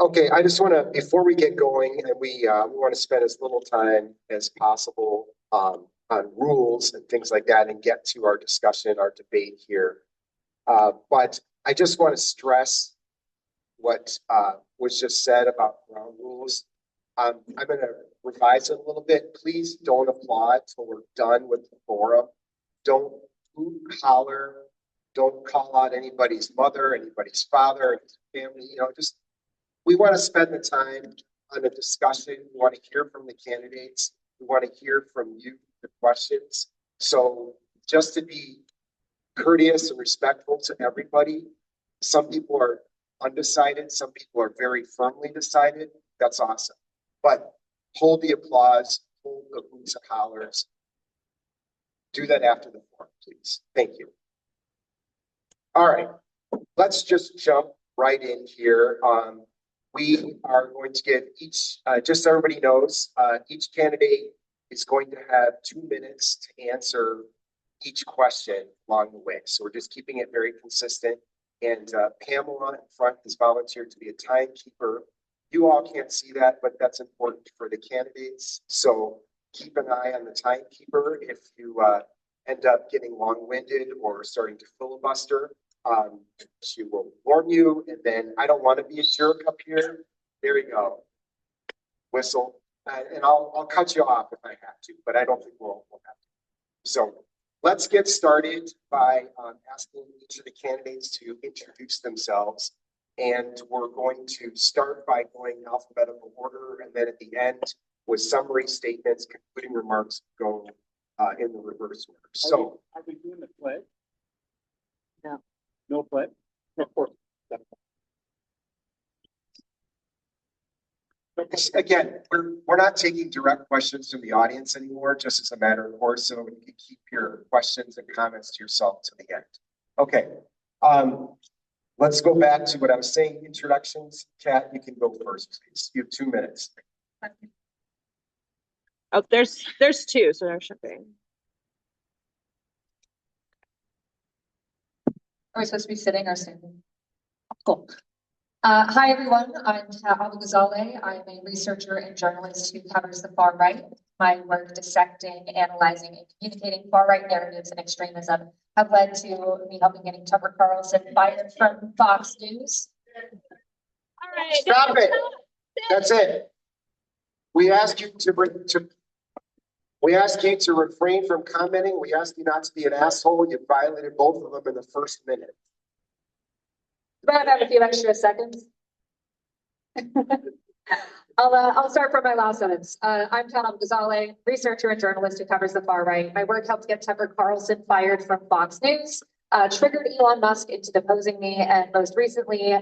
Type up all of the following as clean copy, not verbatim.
Okay, I just want to, before we get going, and we want to spend as little time as possible on rules and things like that and get to our discussion, our debate here. But I just want to stress what was just said about ground rules. I'm going to revise it a little bit. Please don't applaud till we're done with the forum. Don't hoot, holler. Don't call out anybody's mother, anybody's father, family. Just we want to spend the time on a discussion. We want to hear from the candidates. We want to hear from you, the questions. So just to be courteous and respectful to everybody, some people are undecided. Some people are very firmly decided. That's awesome. But hold the applause, hold the hoots and hollers. Do that after the forum, please. Thank you. All right, let's just jump right in here. We are going to get each, just so everybody knows, each candidate is going to have 2 minutes to answer each question along the way. So we're just keeping it very consistent. And Pamela in front has volunteered to be a timekeeper. You all can't see that, but that's important for the candidates. So keep an eye on the timekeeper. If you end up getting long-winded or starting to filibuster, she will warn you. And then I don't want to be a jerk up here. There you go. Whistle. And I'll cut you off if I have to, but I don't think we'll have to. So let's get started by asking each of the candidates to introduce themselves. And we're going to start by going alphabetical order, and then at the end with summary statements, concluding remarks, go in the reverse order. So are we doing the pledge? No. No pledge? Of course. Again, we're not taking direct questions from the audience anymore, just as a matter of course, so you can keep your questions and comments to yourself to the end. Okay. Let's go back to what I was saying, introductions. Kat, you can go first, please. You have 2 minutes. Oh, there's two, so there should be. Are we supposed to be sitting or standing? Cool. Hi, everyone. I'm Abu Ghazaleh. I'm a researcher and journalist who covers the far right. My work dissecting, analyzing, and communicating far-right narratives and extremism have led to me helping getting Tucker Carlson fired from Fox News. All right. Stop it. That's it. We ask you to refrain from commenting. We ask you not to be an asshole. You violated both of them in the first minute. But I have a few extra seconds. I'll start from my last sentence. I'm Abu Ghazaleh, researcher and journalist who covers the far right. My work helped get Tucker Carlson fired from Fox News, triggered Elon Musk into deposing me, and most recently,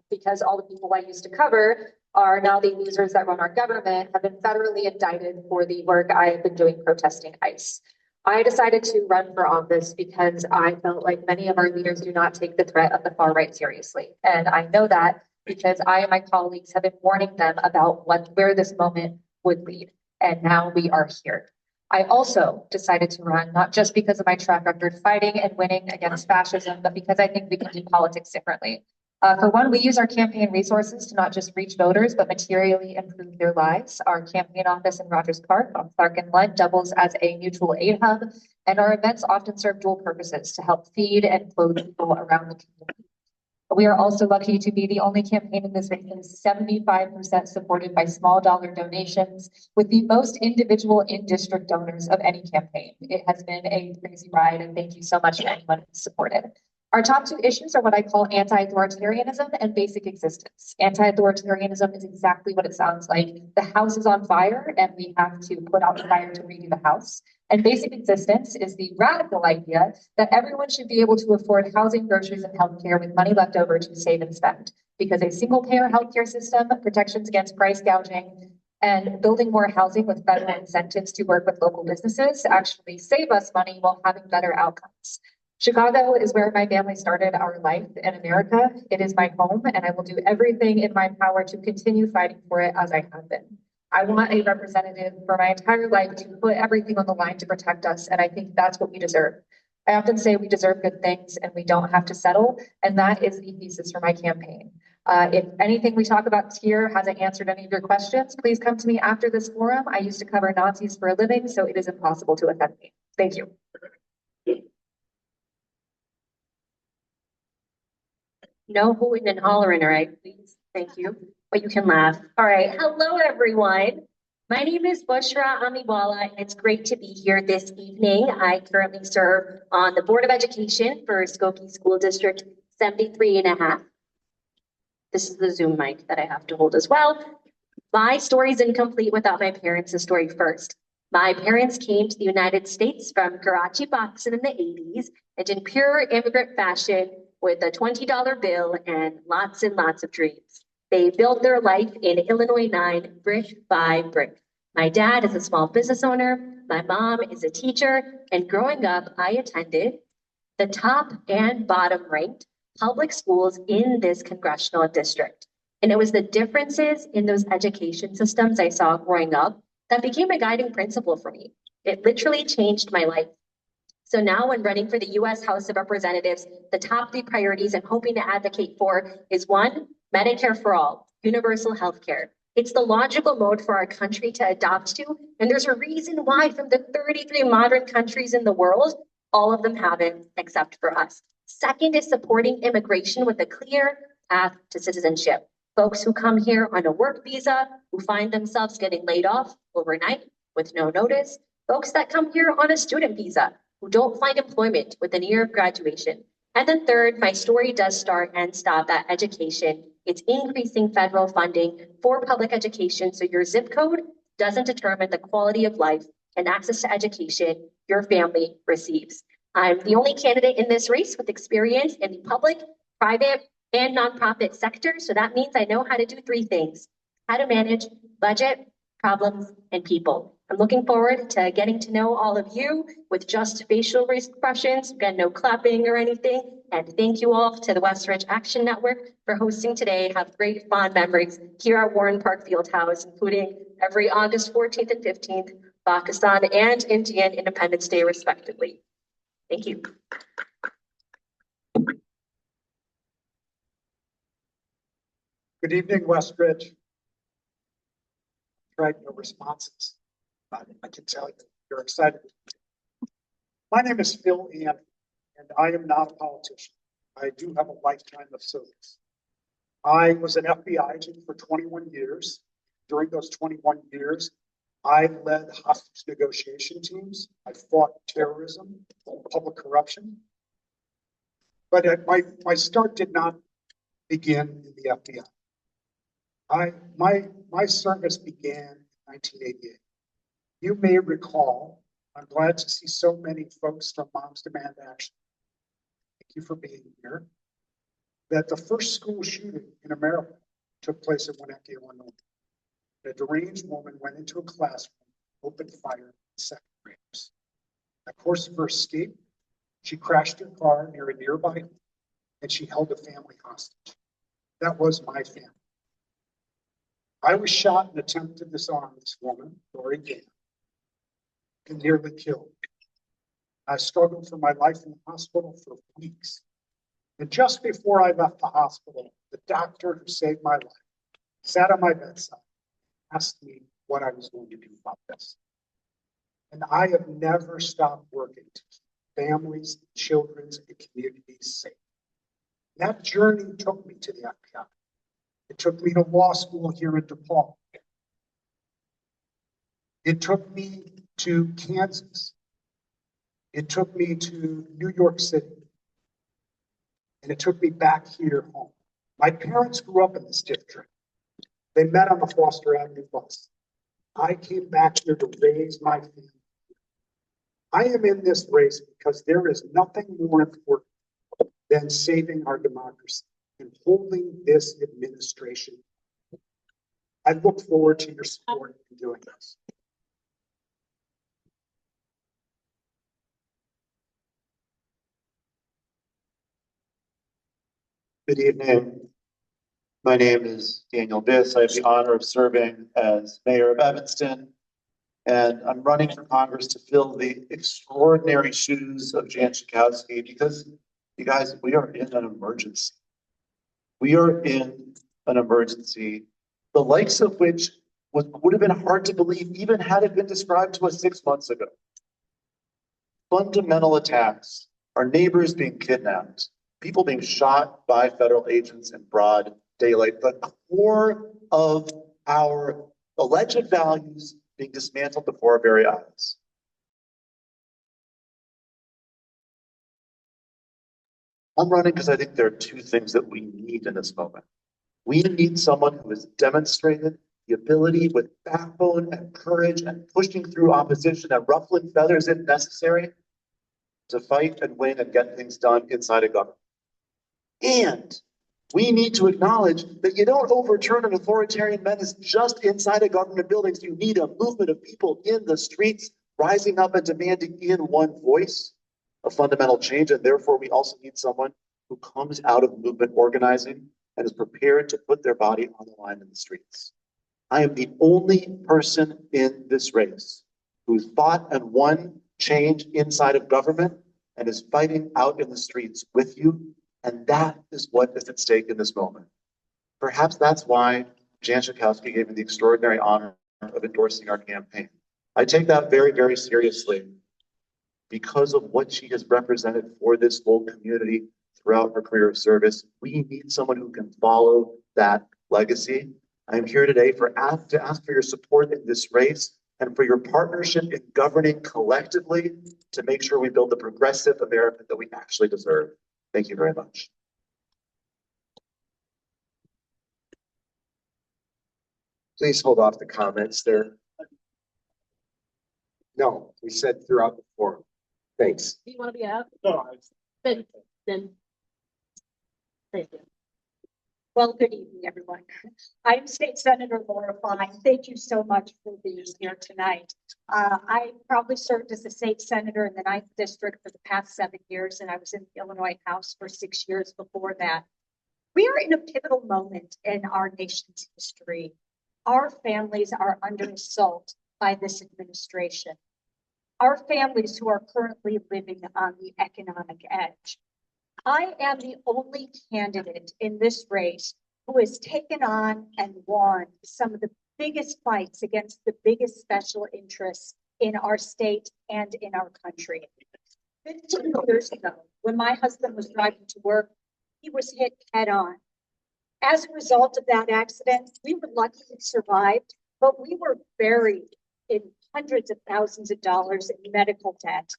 because all the people I used to cover are now the losers that run our government, have been federally indicted for the work I have been doing protesting ICE. I decided to run for office because I felt like many of our leaders do not take the threat of the far right seriously. And I know that because I and my colleagues have been warning them about where this moment would lead. And now we are here. I also decided to run, not just because of my track record fighting and winning against fascism, but because I think we can do politics differently. For one, we use our campaign resources to not just reach voters, but materially improve their lives. Our campaign office in Rogers Park on Clark and Lund doubles as a mutual aid hub, and our events often serve dual purposes to help feed and clothe people around the community. We are also lucky to be the only campaign in this region 75% supported by small dollar donations, with the most individual in-district donors of any campaign. It has been a crazy ride, and thank you so much to anyone who's supported. Our top two issues are what I call anti-authoritarianism and basic existence. Anti-authoritarianism is exactly what it sounds like. The house is on fire and we have to put out the fire to redo the house. And basic existence is the radical idea that everyone should be able to afford housing, groceries, and healthcare with money left over to save and spend. Because a single-payer healthcare system, protections against price gouging, and building more housing with federal incentives to work with local businesses actually save us money while having better outcomes. Chicago is where my family started our life in America. It is my home, and I will do everything in my power to continue fighting for it as I have been. I want a representative for my entire life to put everything on the line to protect us, and I think that's what we deserve. I often say we deserve good things and we don't have to settle, and that is the thesis for my campaign. If anything we talk about here hasn't answered any of your questions, please come to me after this forum. I used to cover Nazis for a living, so it is impossible to offend me. Thank you. No hooting and hollering, all right, please. Thank you. But you can laugh. All right. Hello, everyone. My name is Bushra Amiwala, and it's great to be here this evening. I currently serve on the Board of Education for Skokie School District 73.5. This is the Zoom mic that I have to hold as well. My story is incomplete without my parents' story first. My parents came to the United States from Karachi, Pakistan in the 80s, and in pure immigrant fashion with a $20 bill and lots of dreams. They built their life in Illinois 9, brick by brick. My dad is a small business owner. My mom is a teacher. And growing up, I attended the top and bottom ranked public schools in this congressional district. And it was the differences in those education systems I saw growing up that became a guiding principle for me. It literally changed my life. So now when running for the US House of Representatives, the top 3 priorities I'm hoping to advocate for is 1, Medicare for all, universal health care. It's the logical mode for our country to adopt to, and there's a reason why from the 33 modern countries in the world, all of them haven't except for us. Second is supporting immigration with a clear path to citizenship. Folks who come here on a work visa, who find themselves getting laid off overnight with no notice. Folks that come here on a student visa, who don't find employment within a year of graduation. And then third, my story does start and stop at education. It's increasing federal funding for public education so your zip code doesn't determine the quality of life and access to education your family receives. I'm the only candidate in this race with experience in the public, private, and nonprofit sector. So that means I know how to do 3 things: how to manage budget, problems, and people. I'm looking forward to getting to know all of you with just facial expressions, again, no clapping or anything. And thank you all to the Westridge Action Network for hosting today. Have great fond memories here at Warren Park Fieldhouse, including every August 14th and 15th, Pakistan and Indian Independence Day, respectively. Thank you. Good evening, Westridge. Tried no responses, but I can tell you, you're excited. My name is Phil Ann, and I am not a politician. I do have a lifetime of service. I was an FBI agent for 21 years. During those 21 years, I led hostage negotiation teams. I fought terrorism, public corruption. But my start did not begin in the FBI. My service began in 1988. You may recall, I'm glad to see so many folks from Moms Demand Action. Thank you for being here. That the first school shooting in America took place in Winnetka, Illinois. A deranged woman went into a classroom, opened fire on second graders. In the course of her escape, she crashed her car near a nearby home, and she held a family hostage. That was my family. I was shot in an attempt to disarm this woman, Lori Gann, and nearly killed. I struggled for my life in the hospital for weeks. And just before I left the hospital, the doctor who saved my life sat on my bedside, asked me what I was going to do about this. And I have never stopped working to keep families, children, and communities safe. That journey took me to the FBI. It took me to law school here in DePaul. It took me to Kansas. It took me to New York City. And it took me back here home. My parents grew up in this district. They met on the Foster Avenue bus. I came back here to raise my family. I am in this race because there is nothing more important than saving our democracy and holding this administration. I look forward to your support in doing this. Good evening. My name is Daniel Biss. I have the honor of serving as mayor of Evanston, and I'm running for Congress to fill the extraordinary shoes of Jan Schakowsky because, you guys, we are in an emergency. We are in an emergency, the likes of which would have been hard to believe even had it been described to us 6 months ago. Fundamental attacks, our neighbors being kidnapped, people being shot by federal agents in broad daylight, the core of our alleged values being dismantled before our very eyes. I'm running because I think there are two things that we need in this moment. We need someone who has demonstrated the ability with backbone and courage and pushing through opposition and ruffling feathers if necessary to fight and win and get things done inside a government. And we need to acknowledge that you don't overturn an authoritarian menace just inside of government buildings. You need a movement of people in the streets rising up and demanding in one voice a fundamental change. And therefore, we also need someone who comes out of movement organizing and is prepared to put their body on the line in the streets. I am the only person in this race who's fought and won change inside of government and is fighting out in the streets with you. And that is what is at stake in this moment. Perhaps that's why Jan Schakowsky gave me the extraordinary honor of endorsing our campaign. I take that very, very seriously because of what she has represented for this whole community throughout her career of service. We need someone who can follow that legacy. I am here today to ask for your support in this race and for your partnership in governing collectively to make sure we build the progressive America that we actually deserve. Thank you very much. Please hold off the comments there. No, we said throughout the forum. Thanks. Do you want to be out? No, Then. Thank you. Well, good evening, everyone. I'm State Senator Laura Fine. Thank you so much for being here tonight. I probably served as a state senator in the 9th district for the past 7 years, and I was in the Illinois House for 6 years before that. We are in a pivotal moment in our nation's history. Our families are under assault by this administration. Our families who are currently living on the economic edge. I am the only candidate in this race who has taken on and won some of the biggest fights against the biggest special interests in our state and in our country. 15 years ago, when my husband was driving to work, he was hit head on. As a result of that accident, we were lucky he survived, but we were buried in hundreds of thousands of dollars in medical debt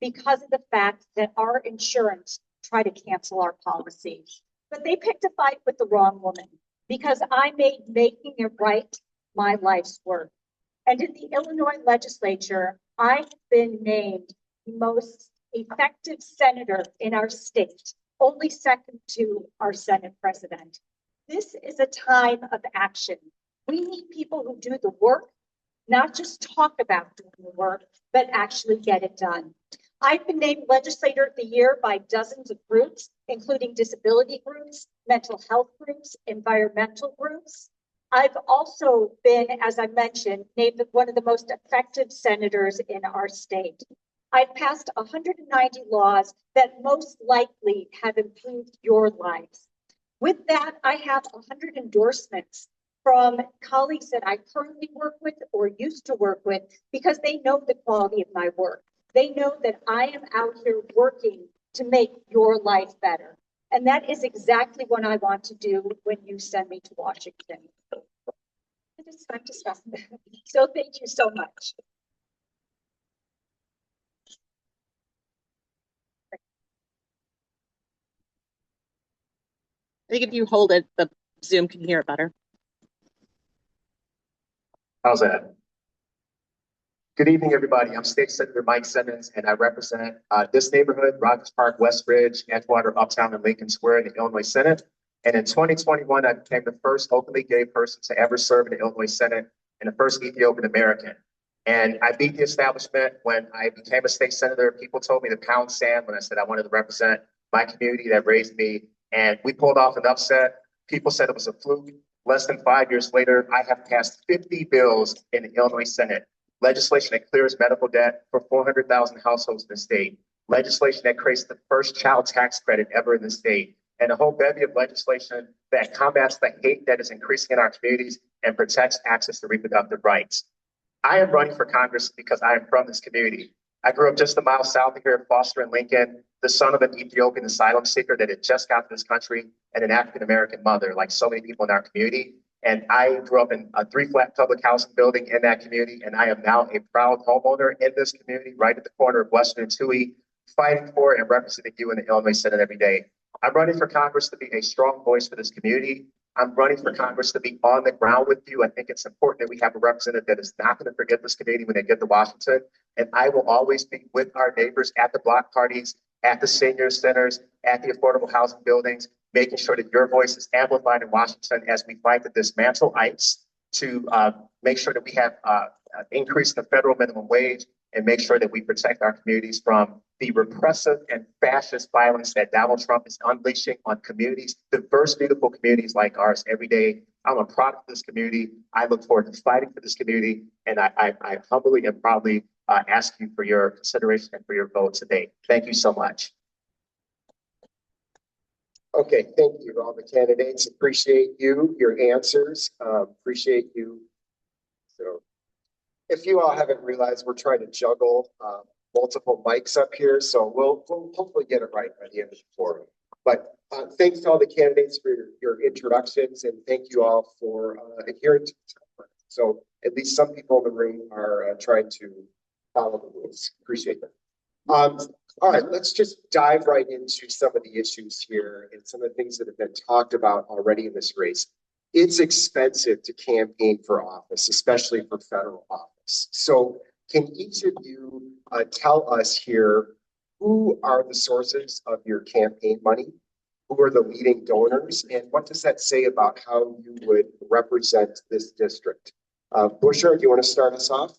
because of the fact that our insurance tried to cancel our policy. But they picked a fight with the wrong woman because I made making it right my life's work. And in the Illinois legislature, I've been named the most effective senator in our state, only second to our Senate president. This is a time of action. We need people who do the work, not just talk about doing the work, but actually get it done. I've been named Legislator of the Year by dozens of groups, including disability groups, mental health groups, environmental groups. I've also been, as I mentioned, named one of the most effective senators in our state. I've passed 190 laws that most likely have improved your lives. With that, I have 100 endorsements from colleagues that I currently work with or used to work with because they know the quality of my work. They know that I am out here working to make your life better. And that is exactly what I want to do when you send me to Washington. It's time to stop. So thank you so much. I think if you hold it, the Zoom can hear it better. How's that? Good evening, everybody. I'm State Senator Mike Simmons, and I represent this neighborhood, Rogers Park, Westridge, Edgewater, Uptown, and Lincoln Square in the Illinois Senate. And in 2021, I became the first openly gay person to ever serve in the Illinois Senate and the first Ethiopian American. And I beat the establishment when I became a state senator. People told me to pound sand when I said I wanted to represent my community that raised me. And we pulled off an upset. People said it was a fluke. Less than 5 years later, I have passed 50 bills in the Illinois Senate. Legislation that clears medical debt for 400,000 households in the state. Legislation that creates the first child tax credit ever in the state. and a whole bevy of legislation that combats the hate that is increasing in our communities and protects access to reproductive rights. I am running for Congress because I am from this community. I grew up just a mile south of here in Foster and Lincoln, the son of an Ethiopian asylum seeker that had just got to this country and an African-American mother, like so many people in our community. And I grew up in a 3-flat public housing building in that community. And I am now a proud homeowner in this community, right at the corner of Western and Toohey, fighting for and representing you in the Illinois Senate every day. I'm running for Congress to be a strong voice for this community. I'm running for Congress to be on the ground with you. I think it's important that we have a representative that is not going to forget this community when they get to Washington. And I will always be with our neighbors at the block parties, at the senior centers, at the affordable housing buildings, making sure that your voice is amplified in Washington as we fight to dismantle ICE, to make sure that we have increase in the federal minimum wage, and make sure that we protect our communities from the repressive and fascist violence that Donald Trump is unleashing on communities, diverse, beautiful communities like ours every day. I'm a product of this community. I look forward to fighting for this community, and I humbly and proudly ask you for your consideration and for your vote today. Thank you so much. Okay, thank you, all the candidates. Appreciate you, your answers. Appreciate you. So, if you all haven't realized, we're trying to juggle multiple mics up here, so we'll hopefully get it right by the end of the forum. But thanks to all the candidates for your introductions, and thank you all for adhering to the time. So at least some people in the room are trying to follow the rules. Appreciate that. All right, let's just dive right into some of the issues here and some of the things that have been talked about already in this race. It's expensive to campaign for office, especially for federal office. So can each of you tell us here, who are the sources of your campaign money? Who are the leading donors? And what does that say about how you would represent this district? Busher, do you want to start us off?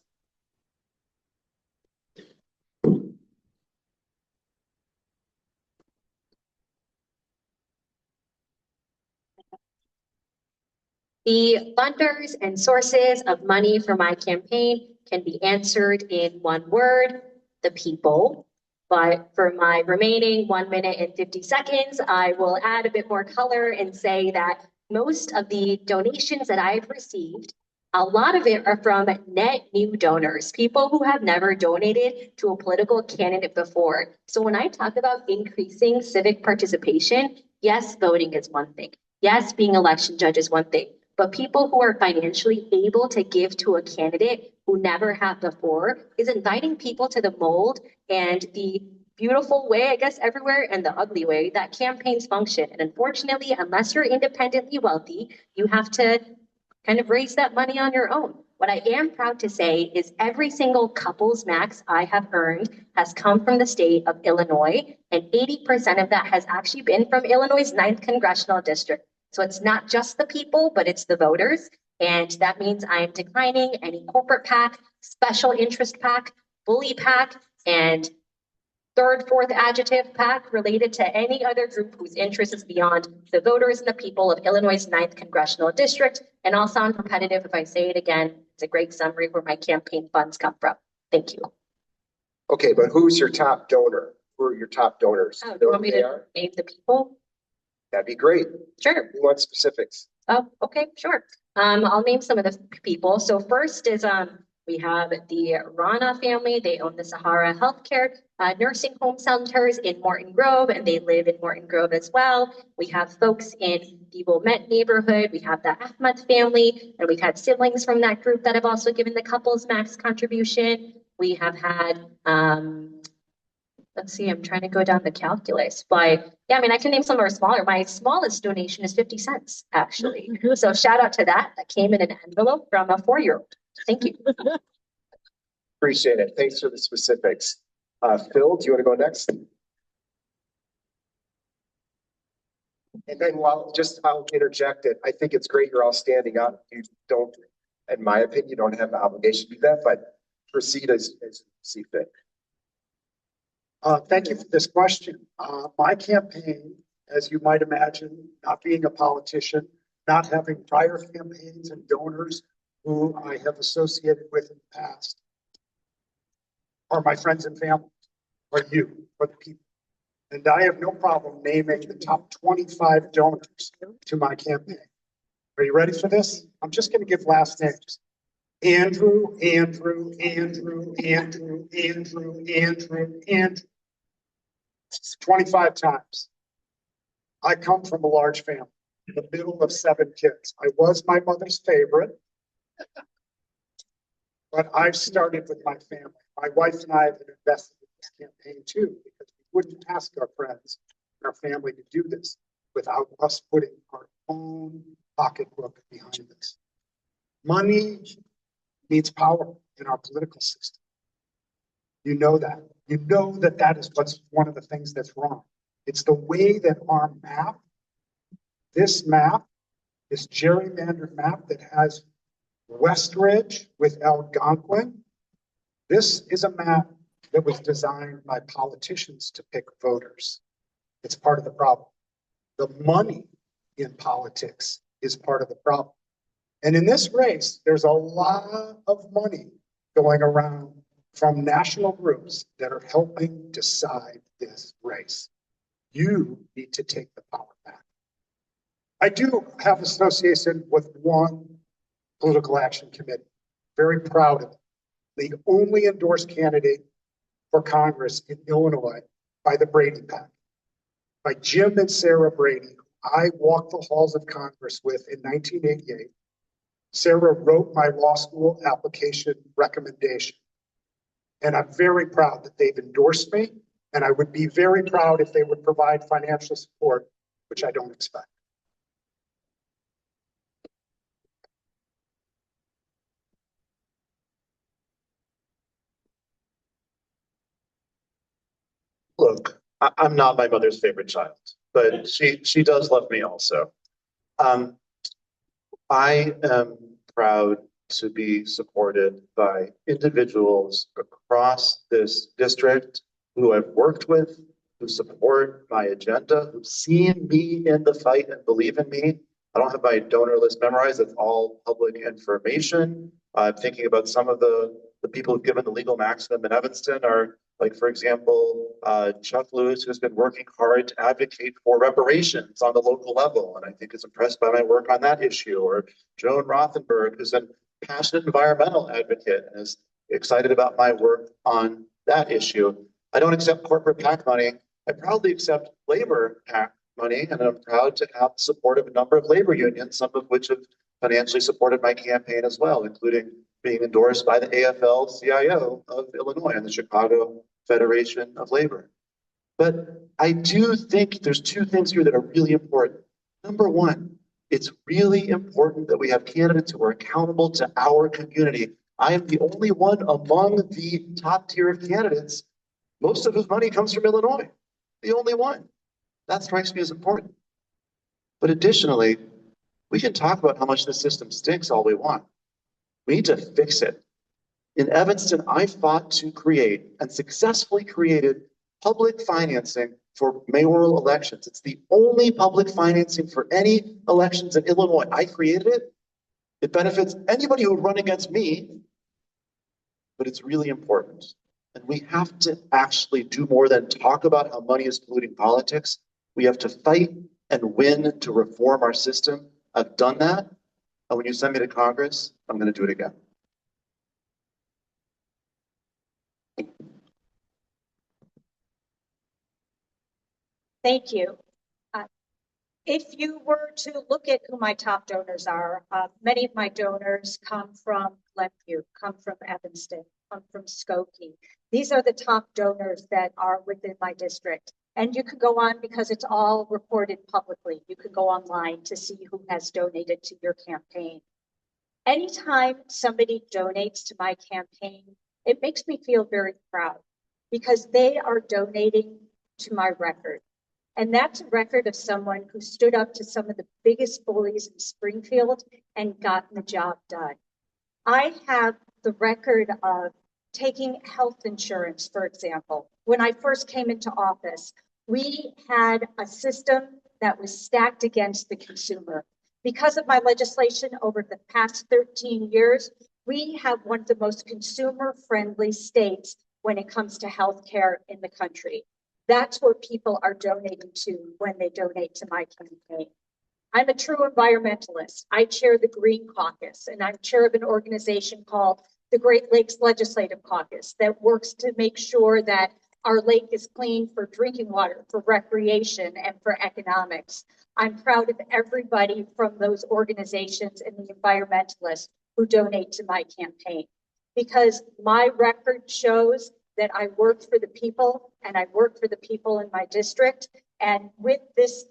The funders and sources of money for my campaign can be answered in one word: the people. But for my remaining 1 minute and 50 seconds, I will add a bit more color and say that most of the donations that I've received, a lot of it are from net new donors, people who have never donated to a political candidate before. So when I talk about increasing civic participation, yes, voting is one thing. Yes, being election judge is one thing. But people who are financially able to give to a candidate who never have before is inviting people to the mold and the beautiful way, I guess, everywhere, and the ugly way that campaigns function. And unfortunately, unless you're independently wealthy, you have to kind of raise that money on your own. What I am proud to say is every single couples max I have earned has come from the state of Illinois, and 80% of that has actually been from Illinois' 9th Congressional District. So it's not just the people, but it's the voters. And that means I am declining any corporate PAC, special interest PAC, bully PAC, and third, fourth adjective PAC related to any other group whose interest is beyond the voters and the people of Illinois' 9th Congressional District. And I'll sound repetitive if I say it again. It's a great summary where my campaign funds come from. Thank you. Okay, but who's your top donor? Who are your top donors? Oh, do you want me to name the people? That'd be great. Sure. We want specifics. Oh, okay, sure. I'll name some of the people. So first is we have the Rana family. They own the Sahara Healthcare nursing home centers in Morton Grove, and they live in Morton Grove as well. We have folks in the Wilmette neighborhood. We have the Ahmed family, and we've had siblings from that group that have also given the couples max contribution. We have had let's see, I'm trying to go down the calculus, but yeah, I mean, I can name some that are smaller. My smallest donation is 50 cents, actually. So shout out to that. That came in an envelope from a 4-year-old. Thank you. Appreciate it. Thanks for the specifics. Phil, do you want to go next? And then I'll interject it. I think it's great you're all standing up. You don't, in my opinion, you don't have the obligation to do that, but proceed as you see fit. Thank you for this question. My campaign, as you might imagine, not being a politician, not having prior campaigns and donors who I have associated with in the past, are my friends and family, or you, or the people. And I have no problem naming the top 25 donors to my campaign. Are you ready for this? I'm just going to give last names. Andrew, Andrew, Andrew, Andrew, Andrew, Andrew, Andrew. 25 times. I come from a large family, in the middle of 7 kids. I was my mother's favorite, but I've started with my family. My wife and I have invested in this campaign too, because we wouldn't ask our friends and our family to do this without us putting our own pocketbook behind this. Money needs power in our political system. You know that. You know that that is what's one of the things that's wrong. It's the way that our map, this gerrymandered map that has Westridge with Algonquin. This is a map that was designed by politicians to pick voters. It's part of the problem. The money in politics is part of the problem. And in this race, there's a lot of money going around from national groups that are helping decide this race. You need to take the power back. I do have association with one political action committee. Very proud of it. The only endorsed candidate for Congress in Illinois by the Brady Pack, by Jim and Sarah Brady, who I walked the halls of Congress with in 1988. Sarah wrote my law school application recommendation. And I'm very proud that they've endorsed me. And I would be very proud if they would provide financial support, which I don't expect. Look, I'm not my mother's favorite child, but she does love me also. I am proud to be supported by individuals across this district who I've worked with, who support my agenda, who've seen me in the fight and believe in me. I don't have my donor list memorized. It's all public information. I'm thinking about some of the people who've given the legal maximum in Evanston are, like, for example, Chuck Lewis, who's been working hard to advocate for reparations on the local level, and I think is impressed by my work on that issue, or Joan Rothenberg, who's a passionate environmental advocate and is excited about my work on that issue. I don't accept corporate PAC money. I proudly accept labor PAC money, and I'm proud to have the support of a number of labor unions, some of which have financially supported my campaign as well, including being endorsed by the AFL-CIO of Illinois and the Chicago Federation of Labor. But I do think there's 2 things here that are really important. Number one, it's really important that we have candidates who are accountable to our community. I am the only one among the top tier of candidates, most of whose money comes from Illinois. The only one. That strikes me as important. But additionally, we can talk about how much the system stinks all we want. We need to fix it. In Evanston, I fought to create and successfully created public financing for mayoral elections. It's the only public financing for any elections in Illinois. I created it. It benefits anybody who would run against me, but it's really important. And we have to actually do more than talk about how money is polluting politics. We have to fight and win to reform our system. I've done that. And when you send me to Congress, I'm going to do it again. Thank you. If you were to look at who my top donors are, many of my donors come from Glenview, come from Evanston, come from Skokie. These are the top donors that are within my district. And you can go on because it's all reported publicly. You can go online to see who has donated to your campaign. Anytime somebody donates to my campaign, it makes me feel very proud because they are donating to my record. And that's a record of someone who stood up to some of the biggest bullies in Springfield and gotten the job done. I have the record of taking health insurance, for example. When I first came into office, we had a system that was stacked against the consumer. Because of my legislation over the past 13 years, we have one of the most consumer-friendly states when it comes to healthcare in the country. That's what people are donating to when they donate to my campaign. I'm a true environmentalist. I chair the Green Caucus, and I'm chair of an organization called the Great Lakes Legislative Caucus that works to make sure that our lake is clean for drinking water, for recreation, and for economics. I'm proud of everybody from those organizations and the environmentalists who donate to my campaign, because my record shows that I work for the people and I work for the people in my district. And with this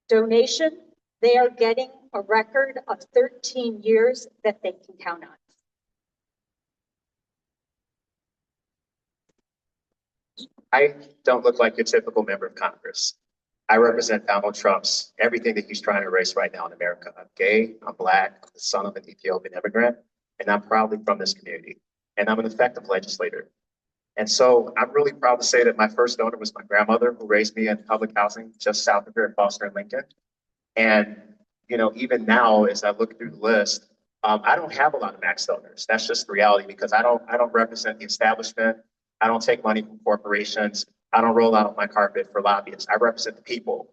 donation, they are getting a record of 13 years that they can count on. I don't look like your typical member of Congress. I represent Donald Trump's everything that he's trying to erase right now in America. I'm gay, I'm Black, I'm the son of an Ethiopian immigrant, and I'm proudly from this community. And I'm an effective legislator. And so I'm really proud to say that my first donor was my grandmother, who raised me in public housing just south of here in Foster and Lincoln. And, you know, even now, as I look through the list, I don't have a lot of max donors. That's just the reality, because I don't represent the establishment. I don't take money from corporations. I don't roll out my carpet for lobbyists. I represent the people.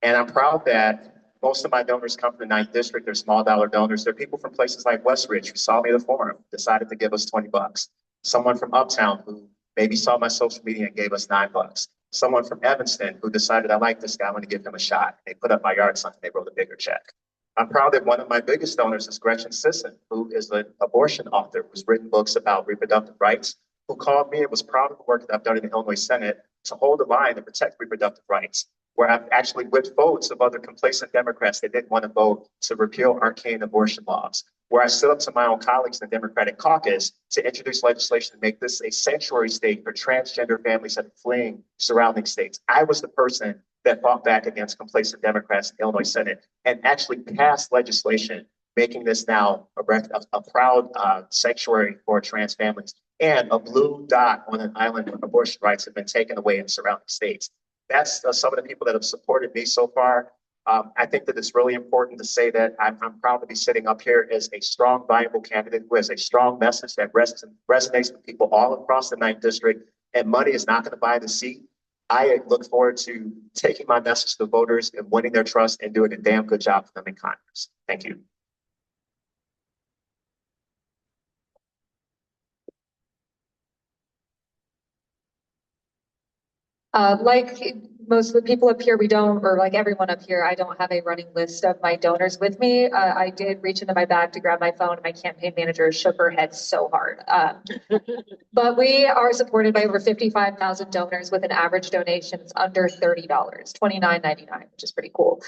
And I'm proud that most of my donors come from the 9th District. They're small dollar donors. They're people from places like Westridge who saw me at the forum, decided to give us $20. Someone from Uptown who maybe saw my social media and gave us $9. Someone from Evanston who decided, I like this guy, I'm going to give him a shot. They put up my yard sign, they wrote a bigger check. I'm proud that one of my biggest donors is Gretchen Sisson, who is an abortion author, who's written books about reproductive rights, who called me and was proud of the work that I've done in the Illinois Senate to hold the line and protect reproductive rights, where I've actually whipped votes of other complacent Democrats that didn't want to vote to repeal arcane abortion laws, where I stood up to my own colleagues in the Democratic caucus to introduce legislation to make this a sanctuary state for transgender families that are fleeing surrounding states. I was the person that fought back against complacent Democrats in the Illinois Senate and actually passed legislation making this now a proud sanctuary for trans families, and a blue dot on an island where abortion rights have been taken away in surrounding states. That's some of the people that have supported me so far. I think that it's really important to say that I'm proud to be sitting up here as a strong, viable candidate who has a strong message that resonates with people all across the 9th District, and money is not going to buy the seat. I look forward to taking my message to voters and winning their trust and doing a damn good job for them in Congress. Thank you. Like most of the people up here, we don't, or like everyone up here, I don't have a running list of my donors with me. I did reach into my bag to grab my phone, and my campaign manager shook her head so hard. But we are supported by over 55,000 donors with an average donation that's under $30, $29.99, which is pretty cool.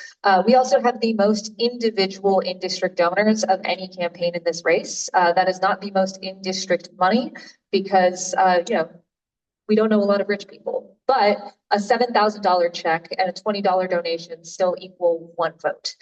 We also have the most individual in-district donors of any campaign in this race. That is not the most in-district money because, we don't know a lot of rich people, but a $7,000 check and a $20 donation still equal one vote.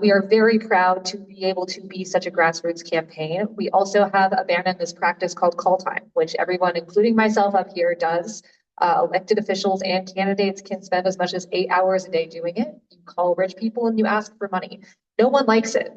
We are very proud to be able to be such a grassroots campaign. We also have abandoned this practice called call time, which everyone, including myself up here, does. Elected officials and candidates can spend as much as 8 hours a day doing it. You call rich people and you ask for money. No one likes it.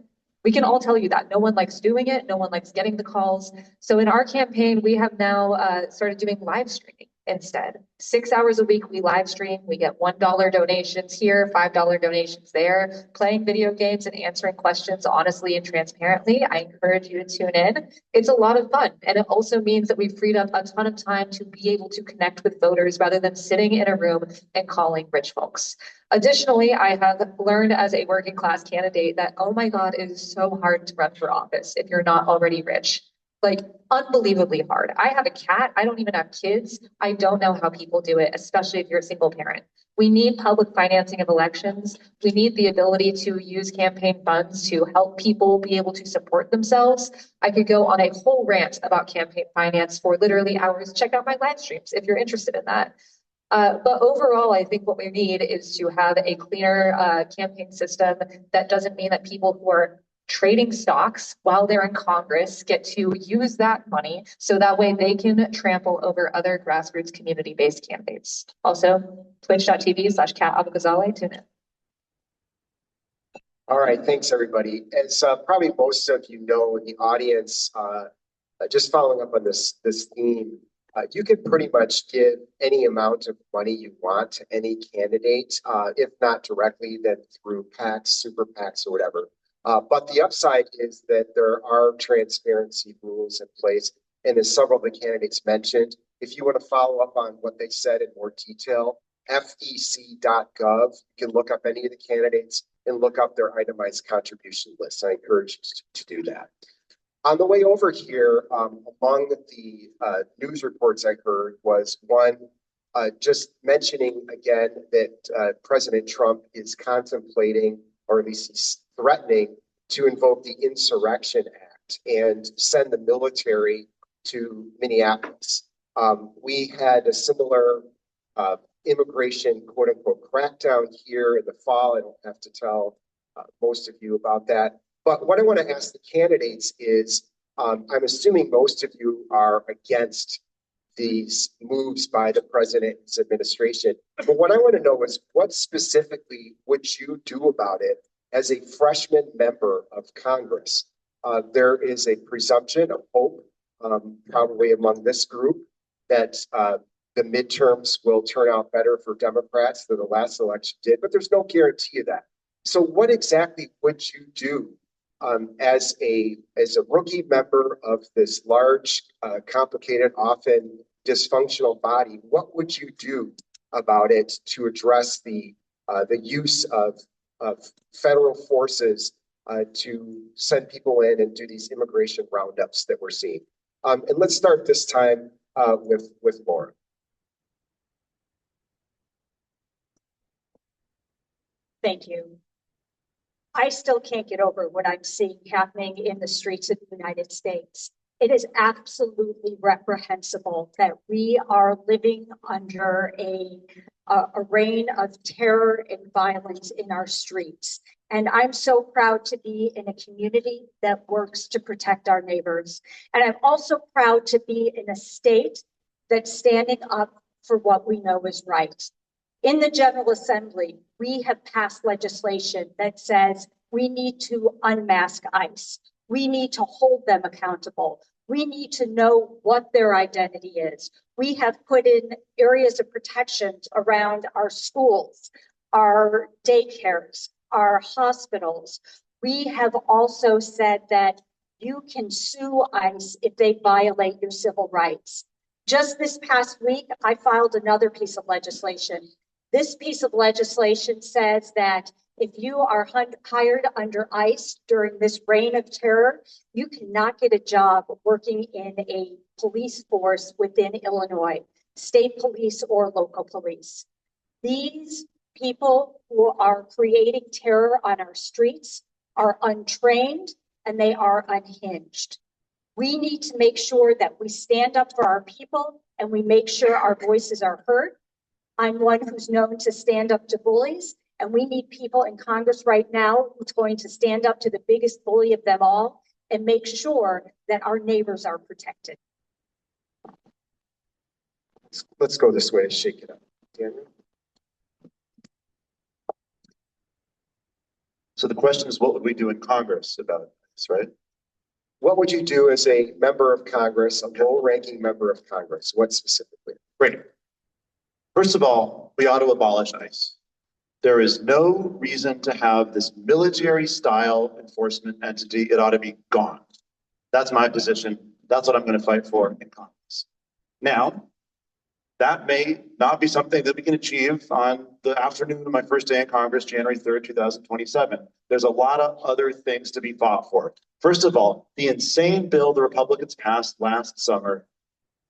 We can all tell you that. No one likes doing it. No one likes getting the calls. So in our campaign, we have now started doing live streaming instead. 6 hours a week, we live stream. We get $1 donations here, $5 donations there, playing video games and answering questions honestly and transparently. I encourage you to tune in. It's a lot of fun. And it also means that we've freed up a ton of time to be able to connect with voters rather than sitting in a room and calling rich folks. Additionally, I have learned as a working class candidate that, oh my God, it is so hard to run for office if you're not already rich. Like unbelievably hard. I have a cat. I don't even have kids. I don't know how people do it, especially if you're a single parent. We need public financing of elections. We need the ability to use campaign funds to help people be able to support themselves. I could go on a whole rant about campaign finance for literally hours. Check out my live streams if you're interested in that. But overall, I think what we need is to have a cleaner campaign system that doesn't mean that people who are trading stocks while they're in Congress get to use that money so that way they can trample over other grassroots community-based candidates. Also, twitch.tv/CatAbugazale, tune in. All right, thanks everybody. As probably most of you know in the audience, just following up on this theme, You can pretty much give any amount of money you want to any candidate, if not directly, then through PACs, super PACs, or whatever. But the upside is that there are transparency rules in place. And as several of the candidates mentioned, if you want to follow up on what they said in more detail, fec.gov, you can look up any of the candidates and look up their itemized contribution list. I encourage you to do that. On the way over here, among the news reports I heard was one just mentioning again that President Trump is contemplating, or at least he's threatening, to invoke the Insurrection Act and send the military to Minneapolis. We had a similar immigration quote unquote crackdown here in the fall. I don't have to tell most of you about that. But what I want to ask the candidates is, I'm assuming most of you are against these moves by the president's administration. But what I want to know is, what specifically would you do about it as a freshman member of Congress? There is a presumption of hope, probably among this group, that the midterms will turn out better for Democrats than the last election did, but there's no guarantee of that. So what exactly would you do as a rookie member of this large, complicated, often dysfunctional body? What would you do about it to address the use of federal forces to send people in and do these immigration roundups that we're seeing? And let's start this time with Laura. Thank you. I still can't get over what I'm seeing happening in the streets of the United States. It is absolutely reprehensible that we are living under a reign of terror and violence in our streets. And I'm so proud to be in a community that works to protect our neighbors. And I'm also proud to be in a state that's standing up for what we know is right. In the General Assembly, we have passed legislation that says we need to unmask ICE. We need to hold them accountable. We need to know what their identity is. We have put in areas of protection around our schools, our daycares, our hospitals. We have also said that you can sue ICE if they violate your civil rights. Just this past week, I filed another piece of legislation. This piece of legislation says that if you are hired under ICE during this reign of terror, you cannot get a job working in a police force within Illinois, state police or local police. These people who are creating terror on our streets are untrained and they are unhinged. We need to make sure that we stand up for our people and we make sure our voices are heard. I'm one who's known to stand up to bullies, and we need people in Congress right now who's going to stand up to the biggest bully of them all and make sure that our neighbors are protected. Let's go this way to shake it up. Daniel? So the question is, what would we do in Congress about this, right? What would you do as a member of Congress, a low-ranking member of Congress? What specifically? Great. First of all, we ought to abolish ICE. There is no reason to have this military-style enforcement entity. It ought to be gone. That's my position. That's what I'm going to fight for in Congress. Now, that may not be something that we can achieve on the afternoon of my first day in Congress, January 3rd, 2027. There's a lot of other things to be fought for. First of all, the insane bill the Republicans passed last summer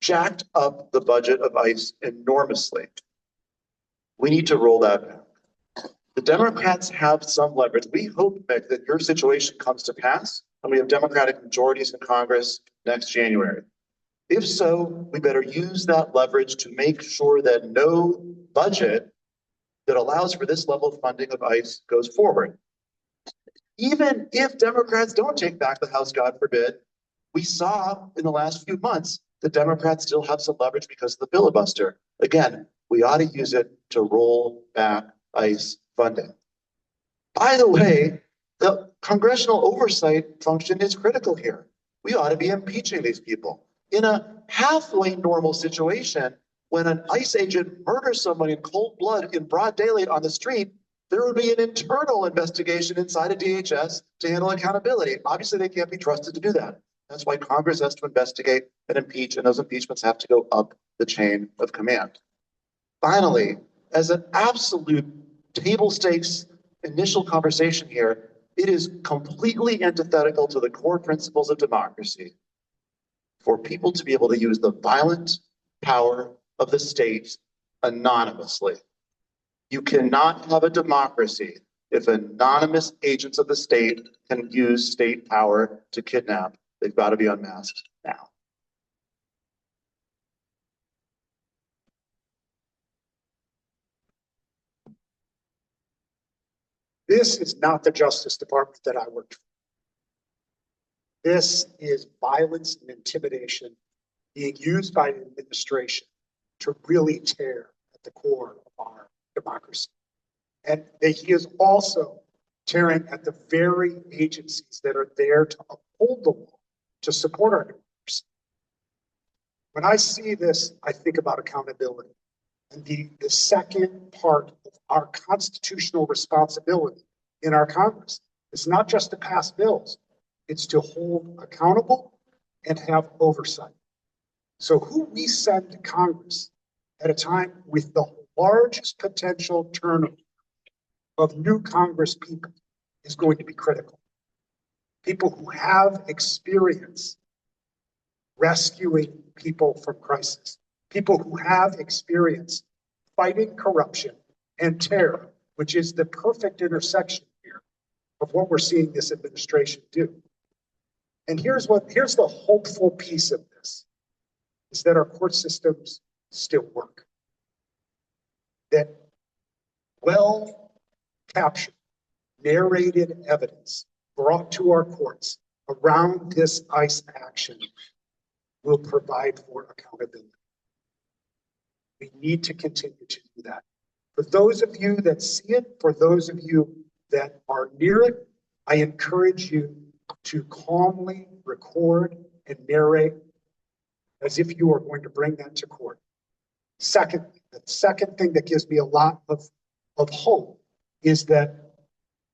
jacked up the budget of ICE enormously. We need to roll that back. The Democrats have some leverage. We hope, Mick, that your situation comes to pass and we have Democratic majorities in Congress next January. If so, we better use that leverage to make sure that no budget that allows for this level of funding of ICE goes forward. Even if Democrats don't take back the House, God forbid, we saw in the last few months the Democrats still have some leverage because of the filibuster. Again, we ought to use it to roll back ICE funding. By the way, the congressional oversight function is critical here. We ought to be impeaching these people. In a halfway normal situation, when an ICE agent murders someone in cold blood in broad daylight on the street, there would be an internal investigation inside of DHS to handle accountability. Obviously, they can't be trusted to do that. That's why Congress has to investigate and impeach, and those impeachments have to go up the chain of command. Finally, as an absolute table stakes initial conversation here, it is completely antithetical to the core principles of democracy for people to be able to use the violent power of the state anonymously. You cannot have a democracy if anonymous agents of the state can use state power to kidnap. They've got to be unmasked now. This is not the Justice Department that I worked for. This is violence and intimidation being used by an administration to really tear at the core of our democracy. And that he is also tearing at the very agencies that are there to uphold the law, to support our democracy. When I see this, I think about accountability. And the second part of our constitutional responsibility in our Congress is not just to pass bills, it's to hold accountable and have oversight. So who we send to Congress at a time with the largest potential turnover of new Congress people is going to be critical. People who have experience rescuing people from crisis, people who have experience fighting corruption and terror, which is the perfect intersection here of what we're seeing this administration do. And here's the hopeful piece of this, is that our court systems still work. That well captured, narrated evidence brought to our courts around this ICE action will provide for accountability. We need to continue to do that. For those of you that see it, for those of you that are near it, I encourage you to calmly record and narrate as if you are going to bring that to court. Secondly, the second thing that gives me a lot of hope is that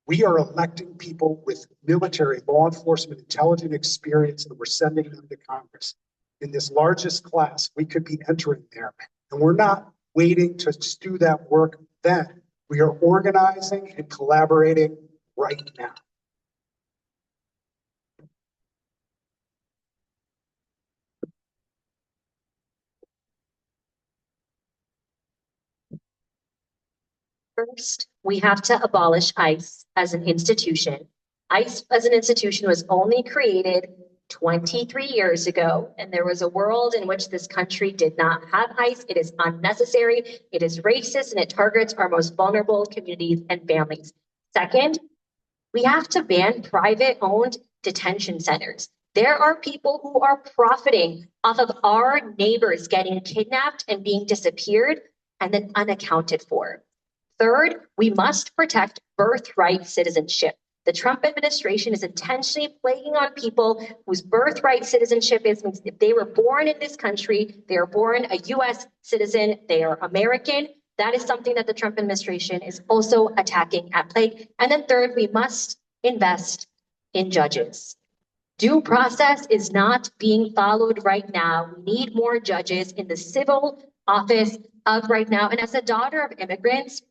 we are electing people with military, law enforcement, intelligence experience, and we're sending them to Congress. In this largest class, we could be entering there. And we're not waiting to do that work then. We are organizing and collaborating right now. First, we have to abolish ICE as an institution. ICE as an institution was only created 23 years ago, and there was a world in which this country did not have ICE. It is unnecessary, it is racist, and it targets our most vulnerable communities and families. Second, we have to ban private-owned detention centers. There are people who are profiting off of our neighbors getting kidnapped and being disappeared and then unaccounted for. Third, we must protect birthright citizenship. The Trump administration is intentionally plaguing on people whose birthright citizenship is, means if they were born in this country, they are born a US citizen, they are American. That is something that the Trump administration is also attacking at plague. And then third, we must invest in judges. Due process is not being followed right now. We need more judges in the civil office of right now. And as a daughter of immigrants,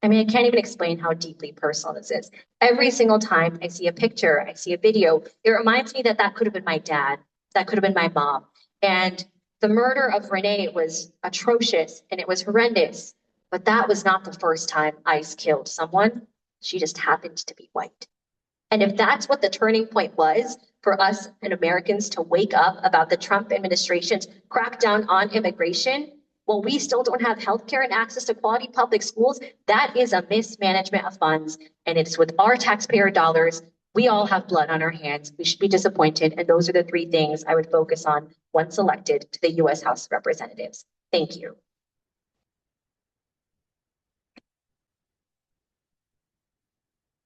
I mean, I can't even explain how deeply personal this is. Every single time I see a picture, I see a video, it reminds me that that could have been my dad, that could have been my mom. And the murder of Renee was atrocious and it was horrendous, but that was not the first time ICE killed someone. She just happened to be white. And if that's what the turning point was for us and Americans to wake up about the Trump administration's crackdown on immigration, well, we still don't have healthcare and access to quality public schools. That is a mismanagement of funds, and it's with our taxpayer dollars. We all have blood on our hands. We should be disappointed, and those are the three things I would focus on once elected to the U.S. House of Representatives. Thank you.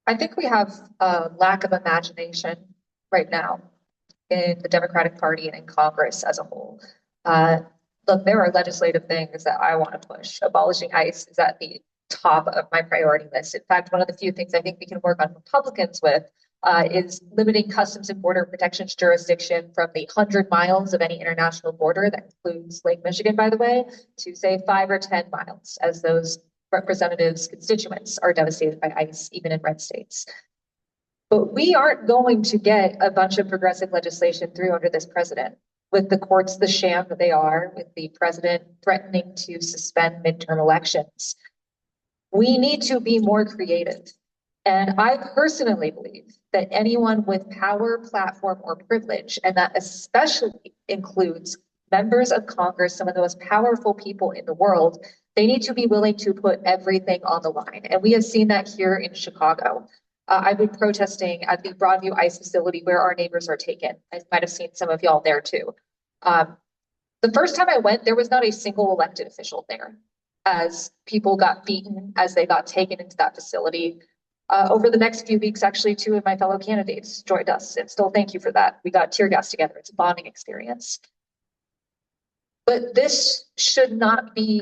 I think we have a lack of imagination right now in the Democratic Party and in Congress as a whole. Look, there are legislative things that I want to push. Abolishing ICE is at the top of my priority list. In fact, one of the few things I think we can work on Republicans with is limiting Customs and Border Protection's jurisdiction from the 100 miles of any international border, that includes Lake Michigan, by the way, to say 5 or 10 miles, as those representatives' constituents are devastated by ICE, even in red states. But we aren't going to get a bunch of progressive legislation through under this president, with the courts the sham that they are, with the president threatening to suspend midterm elections. We need to be more creative. And I personally believe that anyone with power, platform, or privilege, and that especially includes members of Congress, some of the most powerful people in the world, they need to be willing to put everything on the line. And we have seen that here in Chicago. I've been protesting at the Broadview ICE facility where our neighbors are taken. I might have seen some of y'all there too. The first time I went, there was not a single elected official there, as people got beaten as they got taken into that facility. Over the next few weeks, actually, 2 of my fellow candidates joined us, and still thank you for that. We got tear gas together. It's a bonding experience. But this should not be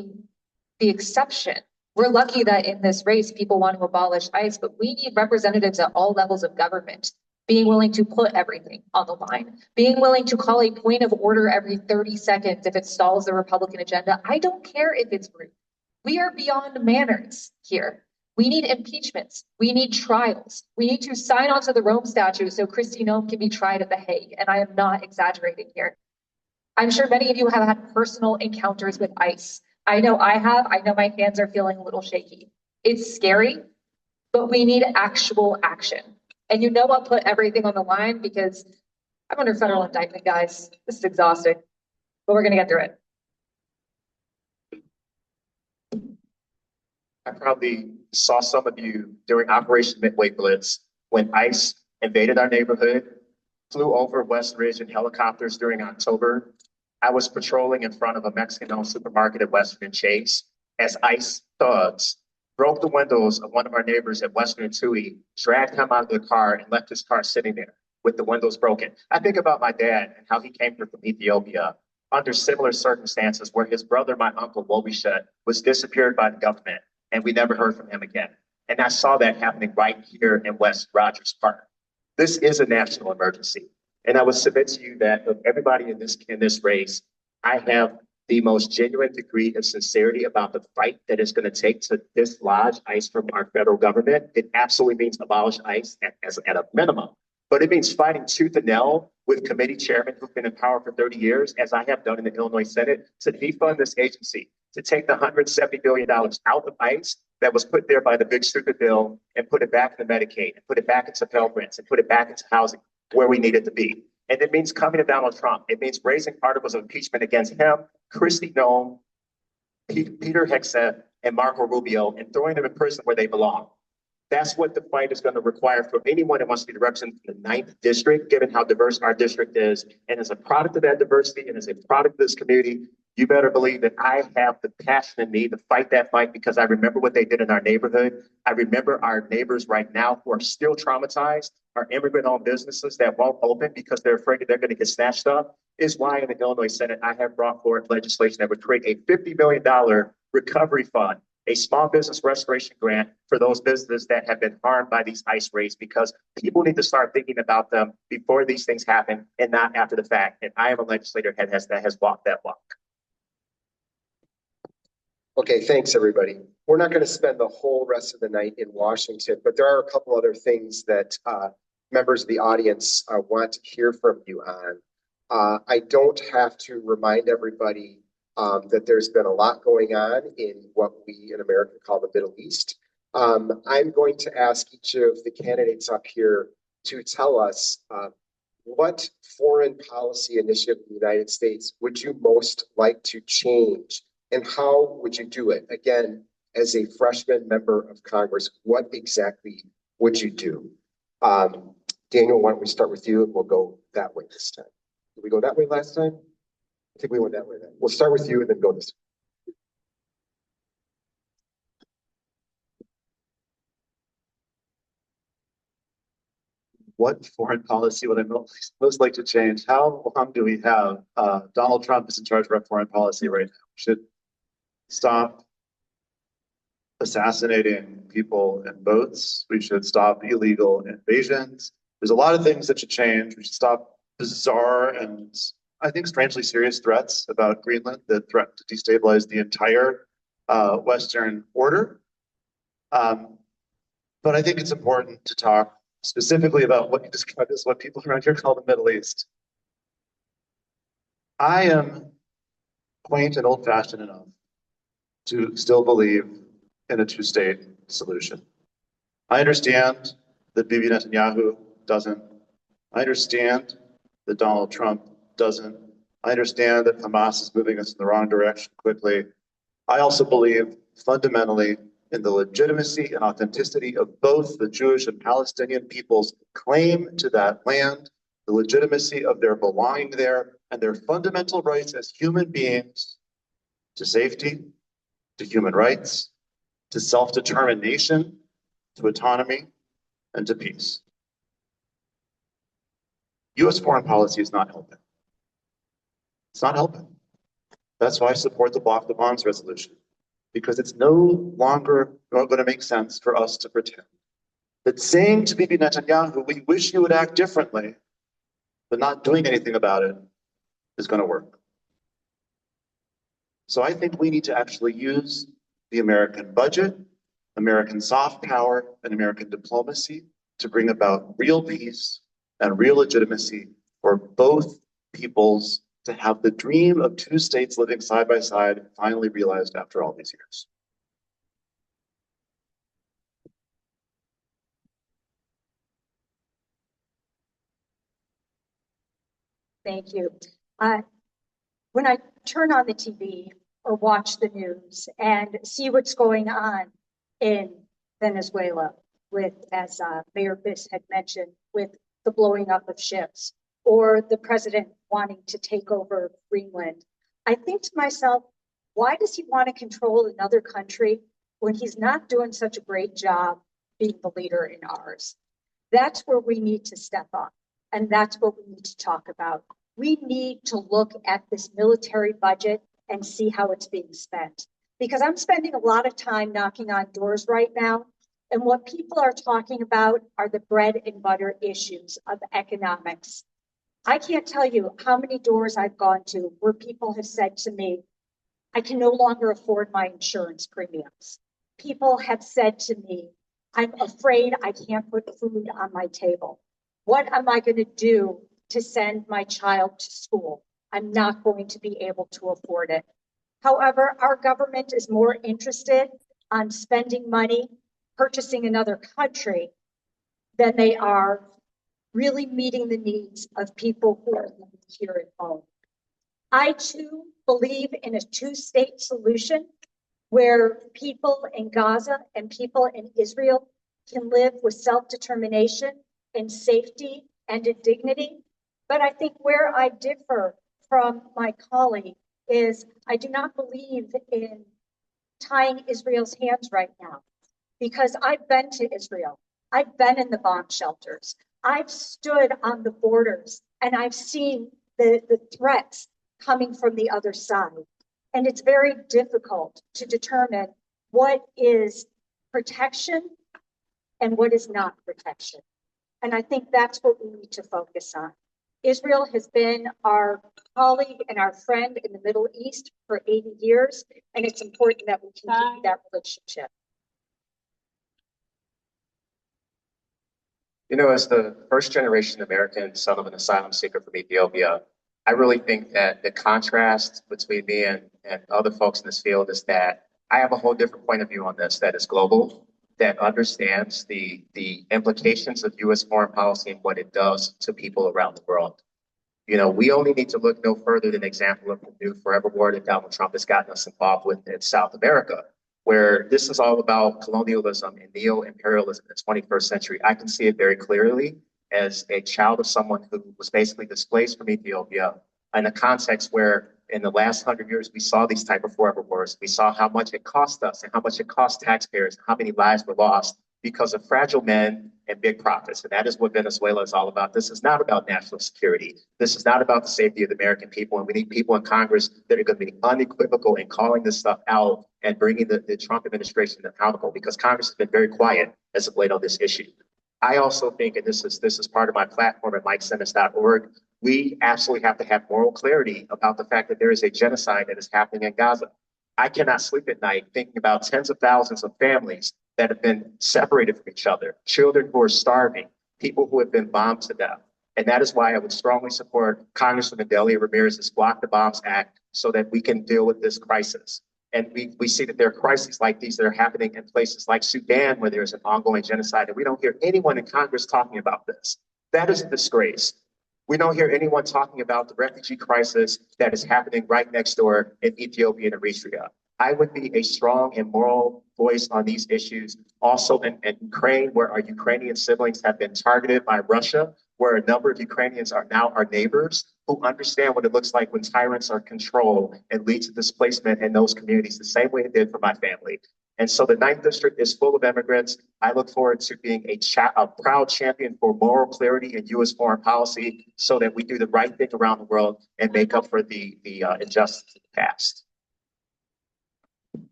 the exception. We're lucky that in this race, people want to abolish ICE, but we need representatives at all levels of government being willing to put everything on the line, being willing to call a point of order every 30 seconds if it stalls the Republican agenda. I don't care if it's rude. We are beyond manners here. We need impeachments. We need trials. We need to sign onto the Rome Statute so Kristi Noem can be tried at The Hague. And I am not exaggerating here. I'm sure many of you have had personal encounters with ICE. I know I have. I know my hands are feeling a little shaky. It's scary, but we need actual action. And you know what? Put everything on the line, because I'm under federal indictment, guys. This is exhausting, but we're going to get through it. I probably saw some of you during Operation Midway Blitz when ICE invaded our neighborhood, flew over West Ridge in helicopters during October. I was patrolling in front of a Mexican-owned supermarket at Western and Chase as ICE thugs broke the windows of one of our neighbors at Western and Tui, dragged him out of the car, and left his car sitting there with the windows broken. I think about my dad and how he came here from Ethiopia under similar circumstances, where his brother, my uncle Wobishet, was disappeared by the government, and we never heard from him again. And I saw that happening right here in West Rogers Park. This is a national emergency. And I would submit to you that of everybody in this race, I have the most genuine degree of sincerity about the fight that it's going to take to dislodge ICE from our federal government. It absolutely means abolish ICE at a minimum. But it means fighting tooth and nail with committee chairmen who've been in power for 30 years, as I have done in the Illinois Senate, to defund this agency, to take the $170 billion out of ICE that was put there by the big stupid bill and put it back into Medicaid, and put it back into Pell Grants, and put it back into housing where we need it to be. And it means coming to Donald Trump. It means raising articles of impeachment against him, Kristi Noem, Peter Hegseth, and Marco Rubio, and throwing them in prison where they belong. That's what the fight is going to require from anyone who wants to be the representative in the 9th district, given how diverse our district is. And as a product of that diversity, and as a product of this community, you better believe that I have the passion in me to fight that fight, because I remember what they did in our neighborhood. I remember our neighbors right now who are still traumatized, our immigrant-owned businesses that won't open because they're afraid that they're going to get snatched up, is why in the Illinois Senate, I have brought forward legislation that would create a $50 million recovery fund, a small business restoration grant for those businesses that have been harmed by these ICE raids, because people need to start thinking about them before these things happen and not after the fact. And I am a legislator that has walked that walk. Okay, thanks, everybody. We're not going to spend the whole rest of the night in Washington, but there are a couple other things that members of the audience want to hear from you on. I don't have to remind everybody that there's been a lot going on in what we in America call the Middle East. I'm going to ask each of the candidates up here to tell us what foreign policy initiative in the United States would you most like to change, and how would you do it? Again, as a freshman member of Congress, what exactly would you do? Daniel, why don't we start with you, and we'll go that way this time. Did we go that way last time? I think we went that way then. We'll start with you and then go this way. what foreign policy would I most like to change? How long do we have? Donald Trump is in charge of our foreign policy right now. We should stop assassinating people in boats. We should stop illegal invasions. There's a lot of things that should change. We should stop bizarre and I think strangely serious threats about Greenland that threaten to destabilize the entire Western order. But I think it's important to talk specifically about what you described as what people around here call the Middle East. I am quaint and old-fashioned enough to still believe in a two-state solution. I understand that Bibi Netanyahu doesn't. I understand that Donald Trump doesn't. I understand that Hamas is moving us in the wrong direction quickly. I also believe fundamentally in the legitimacy and authenticity of both the Jewish and Palestinian people's claim to that land, the legitimacy of their belonging there, and their fundamental rights as human beings to safety, to human rights, to self-determination, to autonomy, and to peace. US foreign policy is not helping. It's not helping. That's why I support the Block the Bombs resolution, because it's no longer going to make sense for us to pretend that saying to Bibi Netanyahu, we wish you would act differently, but not doing anything about it is going to work. So I think we need to actually use the American budget, American soft power, and American diplomacy to bring about real peace and real legitimacy for both peoples to have the dream of two states living side by side finally realized after all these years. Thank you. When I turn on the TV or watch the news and see what's going on in Venezuela with, as Mayor Biss had mentioned, with the blowing up of ships or the president wanting to take over Greenland, I think to myself, why does he want to control another country when he's not doing such a great job being the leader in ours? That's where we need to step up. And that's what we need to talk about. We need to look at this military budget and see how it's being spent. Because I'm spending a lot of time knocking on doors right now. And what people are talking about are the bread and butter issues of economics. I can't tell you how many doors I've gone to where people have said to me, I can no longer afford my insurance premiums. People have said to me, I'm afraid I can't put food on my table. What am I going to do to send my child to school? I'm not going to be able to afford it. However, our government is more interested on spending money, purchasing another country, than they are really meeting the needs of people who are living here at home. I too believe in a two-state solution where people in Gaza and people in Israel can live with self-determination and safety and in dignity. But I think where I differ from my colleague is I do not believe in tying Israel's hands right now, because I've been to Israel. I've been in the bomb shelters. I've stood on the borders and I've seen the threats coming from the other side. And it's very difficult to determine what is protection and what is not protection. And I think that's what we need to focus on. Israel has been our colleague and our friend in the Middle East for 80 years, and it's important that we continue that relationship. You know, as the first generation American son of an asylum seeker from Ethiopia, I really think that the contrast between me and other folks in this field is that I have a whole different point of view on this that is global, that understands the implications of US foreign policy and what it does to people around the world. You know, we only need to look no further than an example of the new forever war that Donald Trump has gotten us involved with in South America, where this is all about colonialism and neo-imperialism in the 21st century. I can see it very clearly as a child of someone who was basically displaced from Ethiopia in a context where in the last 100 years, we saw these type of forever wars. We saw how much it cost us and how much it cost taxpayers, and how many lives were lost because of fragile men and big profits. And that is what Venezuela is all about. This is not about national security. This is not about the safety of the American people. And we need people in Congress that are going to be unequivocal in calling this stuff out and bringing the Trump administration accountable, because Congress has been very quiet as of late on this issue. I also think, and this is part of my platform at MikeSennis.org, we absolutely have to have moral clarity about the fact that there is a genocide that is happening in Gaza. I cannot sleep at night thinking about tens of thousands of families that have been separated from each other, children who are starving, people who have been bombed to death. And that is why I would strongly support Congresswoman Delia Ramirez's Block the Bombs Act so that we can deal with this crisis. And we see that there are crises like these that are happening in places like Sudan, where there's an ongoing genocide, and we don't hear anyone in Congress talking about this. That is a disgrace. We don't hear anyone talking about the refugee crisis that is happening right next door in Ethiopia and Eritrea. I would be a strong and moral voice on these issues. Also in Ukraine, where our Ukrainian siblings have been targeted by Russia, where a number of Ukrainians are now our neighbors who understand what it looks like when tyrants are controlled and lead to displacement in those communities, the same way it did for my family. And so the 9th District is full of immigrants. I look forward to being a proud champion for moral clarity in U.S. foreign policy so that we do the right thing around the world and make up for the injustice of the past.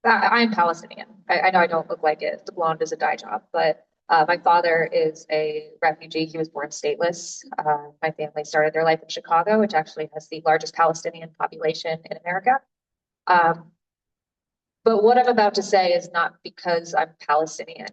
I'm Palestinian. I know I don't look like it. The blonde is a dye job, but my father is a refugee. He was born stateless. My family started their life in Chicago, which actually has the largest Palestinian population in America. But what I'm about to say is not because I'm Palestinian.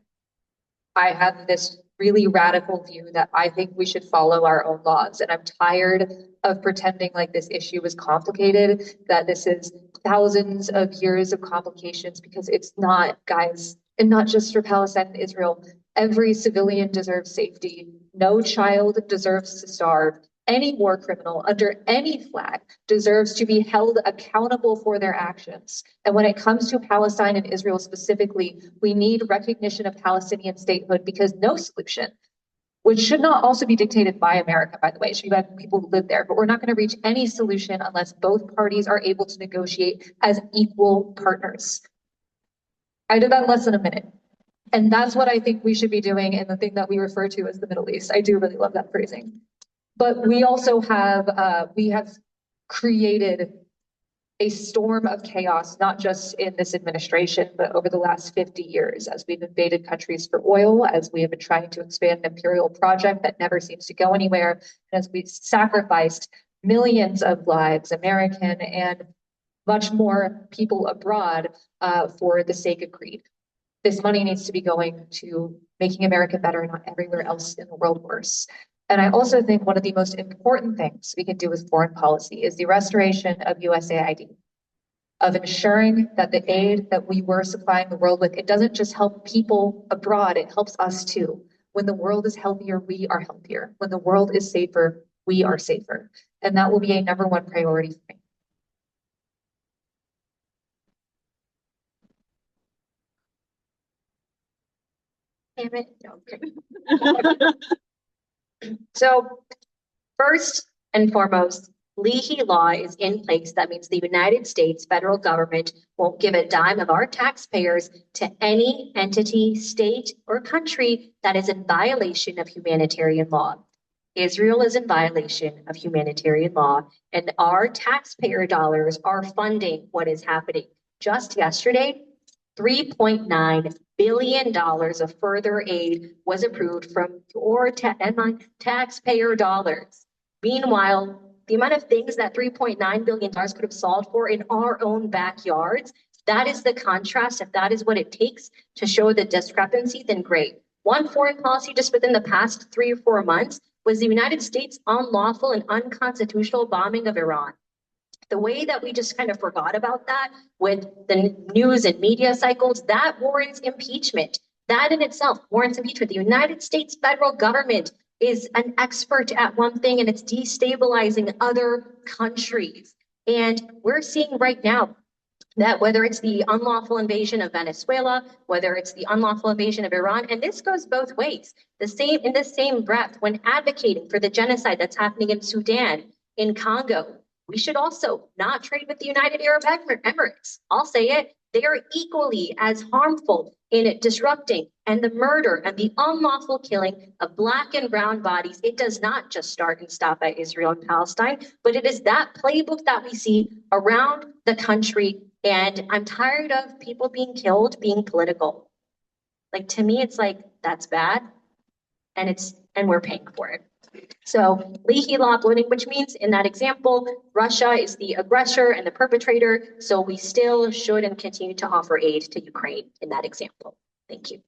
I have this really radical view that I think we should follow our own laws. And I'm tired of pretending like this issue is complicated, that this is thousands of years of complications, because it's not, guys. And not just for Palestine and Israel. Every civilian deserves safety. No child deserves to starve. Any war criminal under any flag deserves to be held accountable for their actions. And when it comes to Palestine and Israel specifically, we need recognition of Palestinian statehood, because no solution, which should not also be dictated by America, by the way, it should be by people who live there, but we're not going to reach any solution unless both parties are able to negotiate as equal partners. I did that in less than a minute. And that's what I think we should be doing in the thing that we refer to as the Middle East. I do really love that phrasing. But we also have, created a storm of chaos, not just in this administration, but over the last 50 years, as we've invaded countries for oil, as we have been trying to expand an imperial project that never seems to go anywhere, and as we've sacrificed millions of lives, American and much more people abroad, for the sake of greed. This money needs to be going to making America better, not everywhere else in the world worse. And I also think one of the most important things we can do with foreign policy is the restoration of USAID, of ensuring that the aid that we were supplying the world with, it doesn't just help people abroad, it helps us too. When the world is healthier, we are healthier. When the world is safer, we are safer. And that will be a #1 priority for me. Damn it. No, I'm kidding. So first and foremost, Leahy law is in place. That means the United States federal government won't give a dime of our taxpayers to any entity, state, or country that is in violation of humanitarian law. Israel is in violation of humanitarian law, and our taxpayer dollars are funding what is happening. Just yesterday, $3.9 billion of further aid was approved from your taxpayer dollars. Meanwhile, the amount of things that $3.9 billion could have solved for in our own backyards, that is the contrast. If that is what it takes to show the discrepancy, then great. One foreign policy just within the past 3 or 4 months was the United States' unlawful and unconstitutional bombing of Iran. The way that we just kind of forgot about that with the news and media cycles, that warrants impeachment. That in itself warrants impeachment. The United States federal government is an expert at one thing, and it's destabilizing other countries. And we're seeing right now that whether it's the unlawful invasion of Venezuela, whether it's the unlawful invasion of Iran, and this goes both ways. In the same breath, when advocating for the genocide that's happening in Sudan, in Congo, We should also not trade with the United Arab Emirates. I'll say it. They are equally as harmful in disrupting and the murder and the unlawful killing of Black and brown bodies. It does not just start and stop at Israel and Palestine, but it is that playbook that we see around the country. And I'm tired of people being killed being political. Like, to me, it's like, that's bad. And we're paying for it. So Leahy law uploading, which means in that example, Russia is the aggressor and the perpetrator. So we still should and continue to offer aid to Ukraine in that example. Thank you.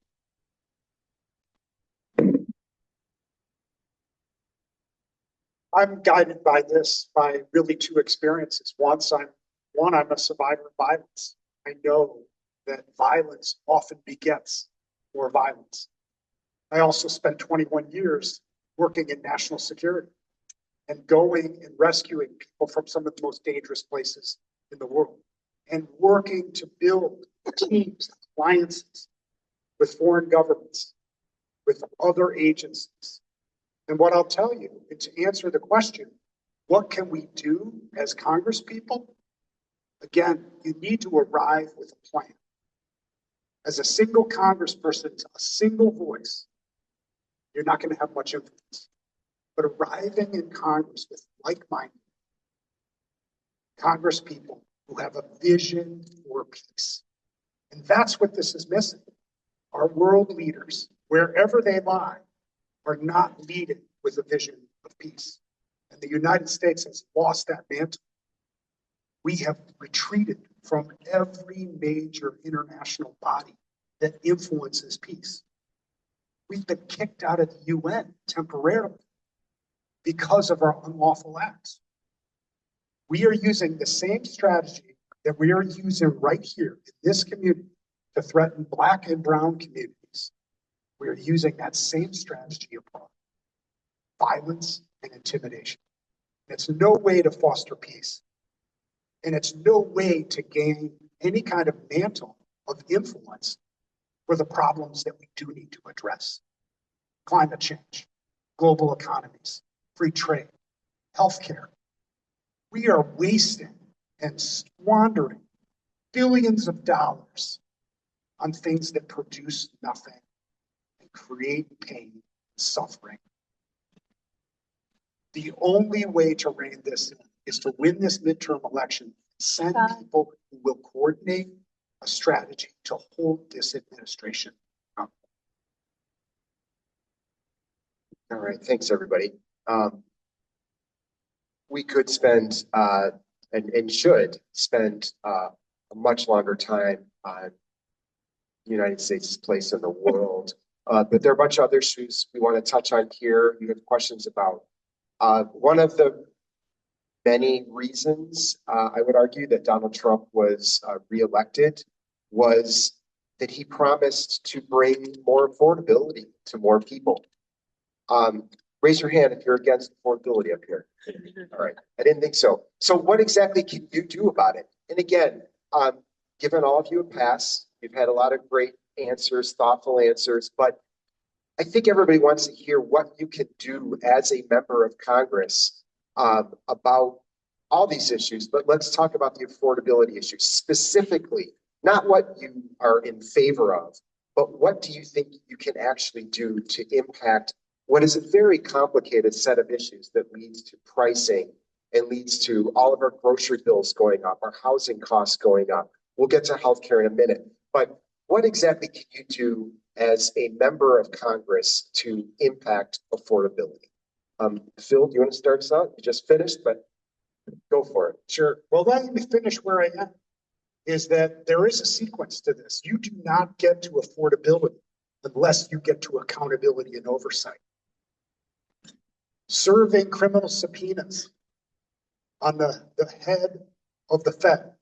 I'm guided by this, by really two experiences. One, I'm a survivor of violence. I know that violence often begets more violence. I also spent 21 years working in national security and going and rescuing people from some of the most dangerous places in the world and working to build teams, alliances with foreign governments, with other agencies. And what I'll tell you, and to answer the question, what can we do as Congress people? Again, you need to arrive with a plan. As a single congressperson, a single voice, you're not going to have much influence. But arriving in Congress with like-minded Congress people who have a vision for peace. And that's what this is missing. Our world leaders, wherever they lie, are not leading with a vision of peace. And the United States has lost that mantle. We have retreated from every major international body that influences peace. We've been kicked out of the UN temporarily because of our unlawful acts. We are using the same strategy that we are using right here in this community to threaten Black and brown communities. We are using that same strategy abroad. Violence and intimidation. It's no way to foster peace. And it's no way to gain any kind of mantle of influence for the problems that we do need to address. Climate change, global economies, free trade, healthcare. We are wasting and squandering billions of dollars on things that produce nothing and create pain and suffering. The only way to rein this in is to win this midterm election, send people who will coordinate a strategy to hold this administration up. All right, thanks, everybody. We could spend and should spend a much longer time on the United States' place in the world. But there are a bunch of other issues we want to touch on here. You have questions about. One of the many reasons I would argue that Donald Trump was reelected was that he promised to bring more affordability to more people. Raise your hand if you're against affordability up here. All right, I didn't think so. So what exactly can you do about it? And again, given all of you a pass, you've had a lot of great answers, thoughtful answers, but I think everybody wants to hear what you can do as a member of Congress about all these issues, but let's talk about the affordability issue specifically, not what you are in favor of, but what do you think you can actually do to impact what is a very complicated set of issues that leads to pricing and leads to all of our grocery bills going up, our housing costs going up. We'll get to healthcare in a minute, but what exactly can you do as a member of Congress to impact affordability? Phil, do you want to start us out? You just finished, but go for it. Sure. Well, let me finish where I am. Is that there is a sequence to this. You do not get to affordability unless you get to accountability and oversight. Serving criminal subpoenas on the head of the Fed,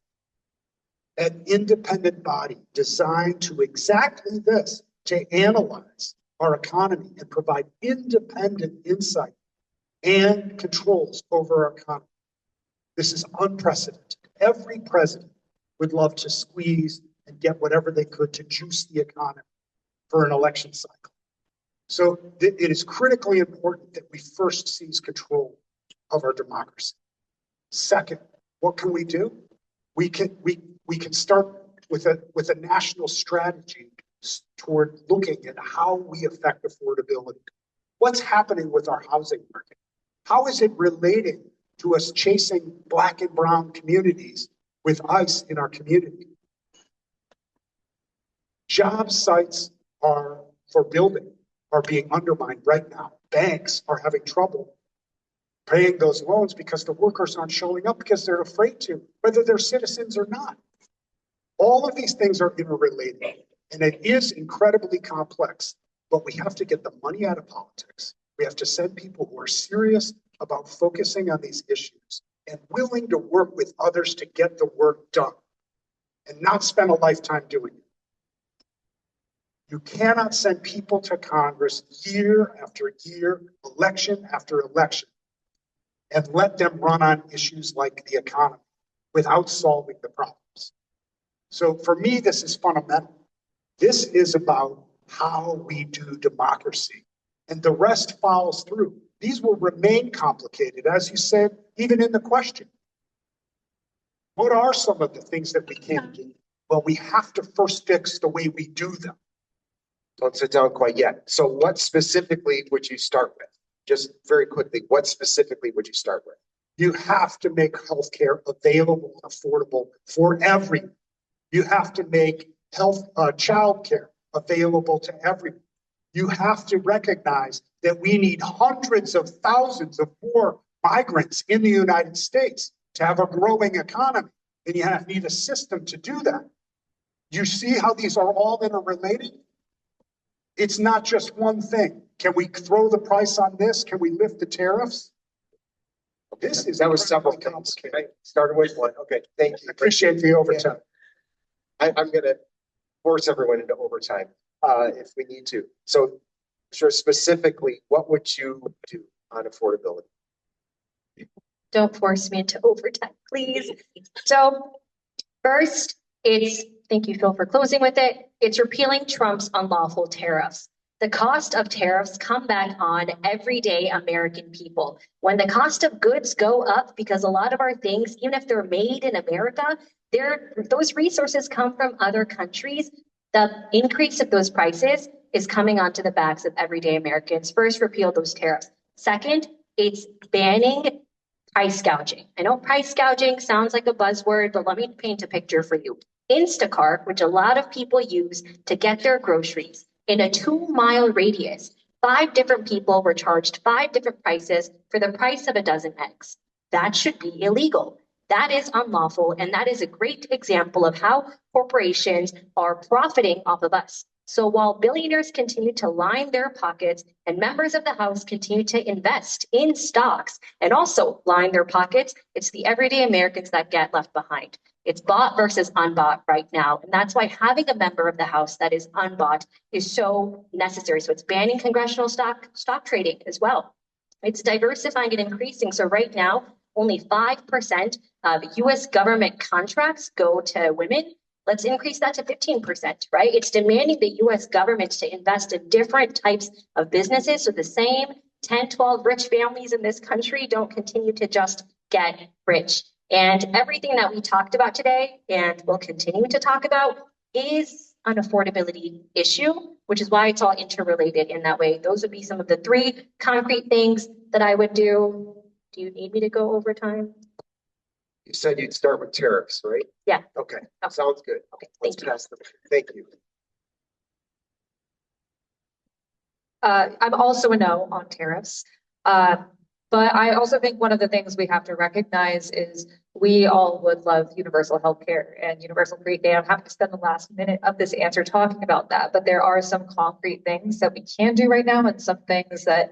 an independent body designed to exactly this, to analyze our economy and provide independent insight and controls over our economy. This is unprecedented. Every president would love to squeeze and get whatever they could to juice the economy for an election cycle. So it is critically important that we first seize control of our democracy. Second, what can we do? We can start with a national strategy toward looking at how we affect affordability. What's happening with our housing market? How is it related to us chasing Black and brown communities with ICE in our community? Job sites for building are being undermined right now. Banks are having trouble paying those loans because the workers aren't showing up because they're afraid to, whether they're citizens or not. All of these things are interrelated, and it is incredibly complex, but we have to get the money out of politics. We have to send people who are serious about focusing on these issues and willing to work with others to get the work done and not spend a lifetime doing it. You cannot send people to Congress year after year, election after election, and let them run on issues like the economy without solving the problems. So for me, this is fundamental. This is about how we do democracy, and the rest follows through. These will remain complicated, as you said, even in the question. What are some of the things that we can't do? Well, we have to first fix the way we do them. Don't sit down quite yet. So what specifically would you start with? Just very quickly, what specifically would you start with? You have to make healthcare available and affordable for everyone. You have to make childcare available to everyone. You have to recognize that we need hundreds of thousands of more migrants in the United States to have a growing economy, and you need a system to do that. You see how these are all interrelated? It's not just one thing. Can we throw the price on this? Can we lift the tariffs? That was several things. I started with one. Okay, thank you. I appreciate the overtime. I'm going to force everyone into overtime if we need to. So, sure, specifically, what would you do on affordability? Don't force me into overtime, please. So first, thank you, Phil, for closing with it. It's repealing Trump's unlawful tariffs. The cost of tariffs come back on everyday American people. When the cost of goods go up, because a lot of our things, even if they're made in America, those resources come from other countries. The increase of those prices is coming onto the backs of everyday Americans. First, repeal those tariffs. Second, it's banning price gouging. I know price gouging sounds like a buzzword, but let me paint a picture for you. Instacart, which a lot of people use to get their groceries, in a 2-mile radius, 5 different people were charged 5 different prices for the price of a dozen eggs. That should be illegal. That is unlawful, and that is a great example of how corporations are profiting off of us. So while billionaires continue to line their pockets and members of the House continue to invest in stocks and also line their pockets, it's the everyday Americans that get left behind. It's bought versus unbought right now. And that's why having a member of the House that is unbought is so necessary. So it's banning congressional stock trading as well. It's diversifying and increasing. So right now, only 5% of US government contracts go to women. Let's increase that to 15%, right? It's demanding the US government to invest in different types of businesses so the same 10, 12 rich families in this country don't continue to just get rich. And everything that we talked about today and will continue to talk about is an affordability issue, which is why it's all interrelated in that way. Those would be some of the 3 concrete things that I would do. Do you need me to go over time? You said you'd start with tariffs, right? Yeah. Okay, sounds good. Okay, Let's thank you. pass them. Thank you. I'm also a no on tariffs. But I also think one of the things we have to recognize is we all would love universal healthcare and universal free day. I'm happy to spend the last minute of this answer talking about that, but there are some concrete things that we can do right now and some things that,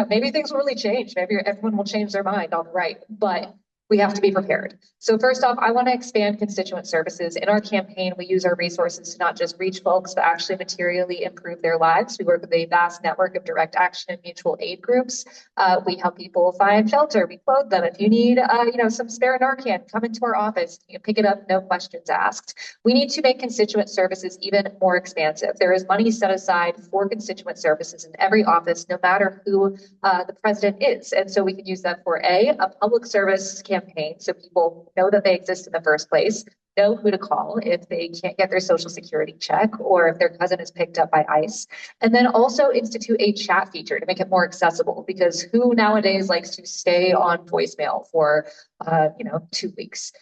maybe things will really change. Maybe everyone will change their mind on the right, but we have to be prepared. So first off, I want to expand constituent services. In our campaign, we use our resources to not just reach folks, but actually materially improve their lives. We work with a vast network of direct action and mutual aid groups. We help people find shelter. We clothe them. If you need, some spare Narcan, come into our office. You can pick it up, no questions asked. We need to make constituent services even more expansive. There is money set aside for constituent services in every office, no matter who the president is. And so we can use that for a public service campaign campaign so people know that they exist in the first place, know who to call if they can't get their social security check or if their cousin is picked up by ICE. And then also institute a chat feature to make it more accessible, because who nowadays likes to stay on voicemail for 2 weeks?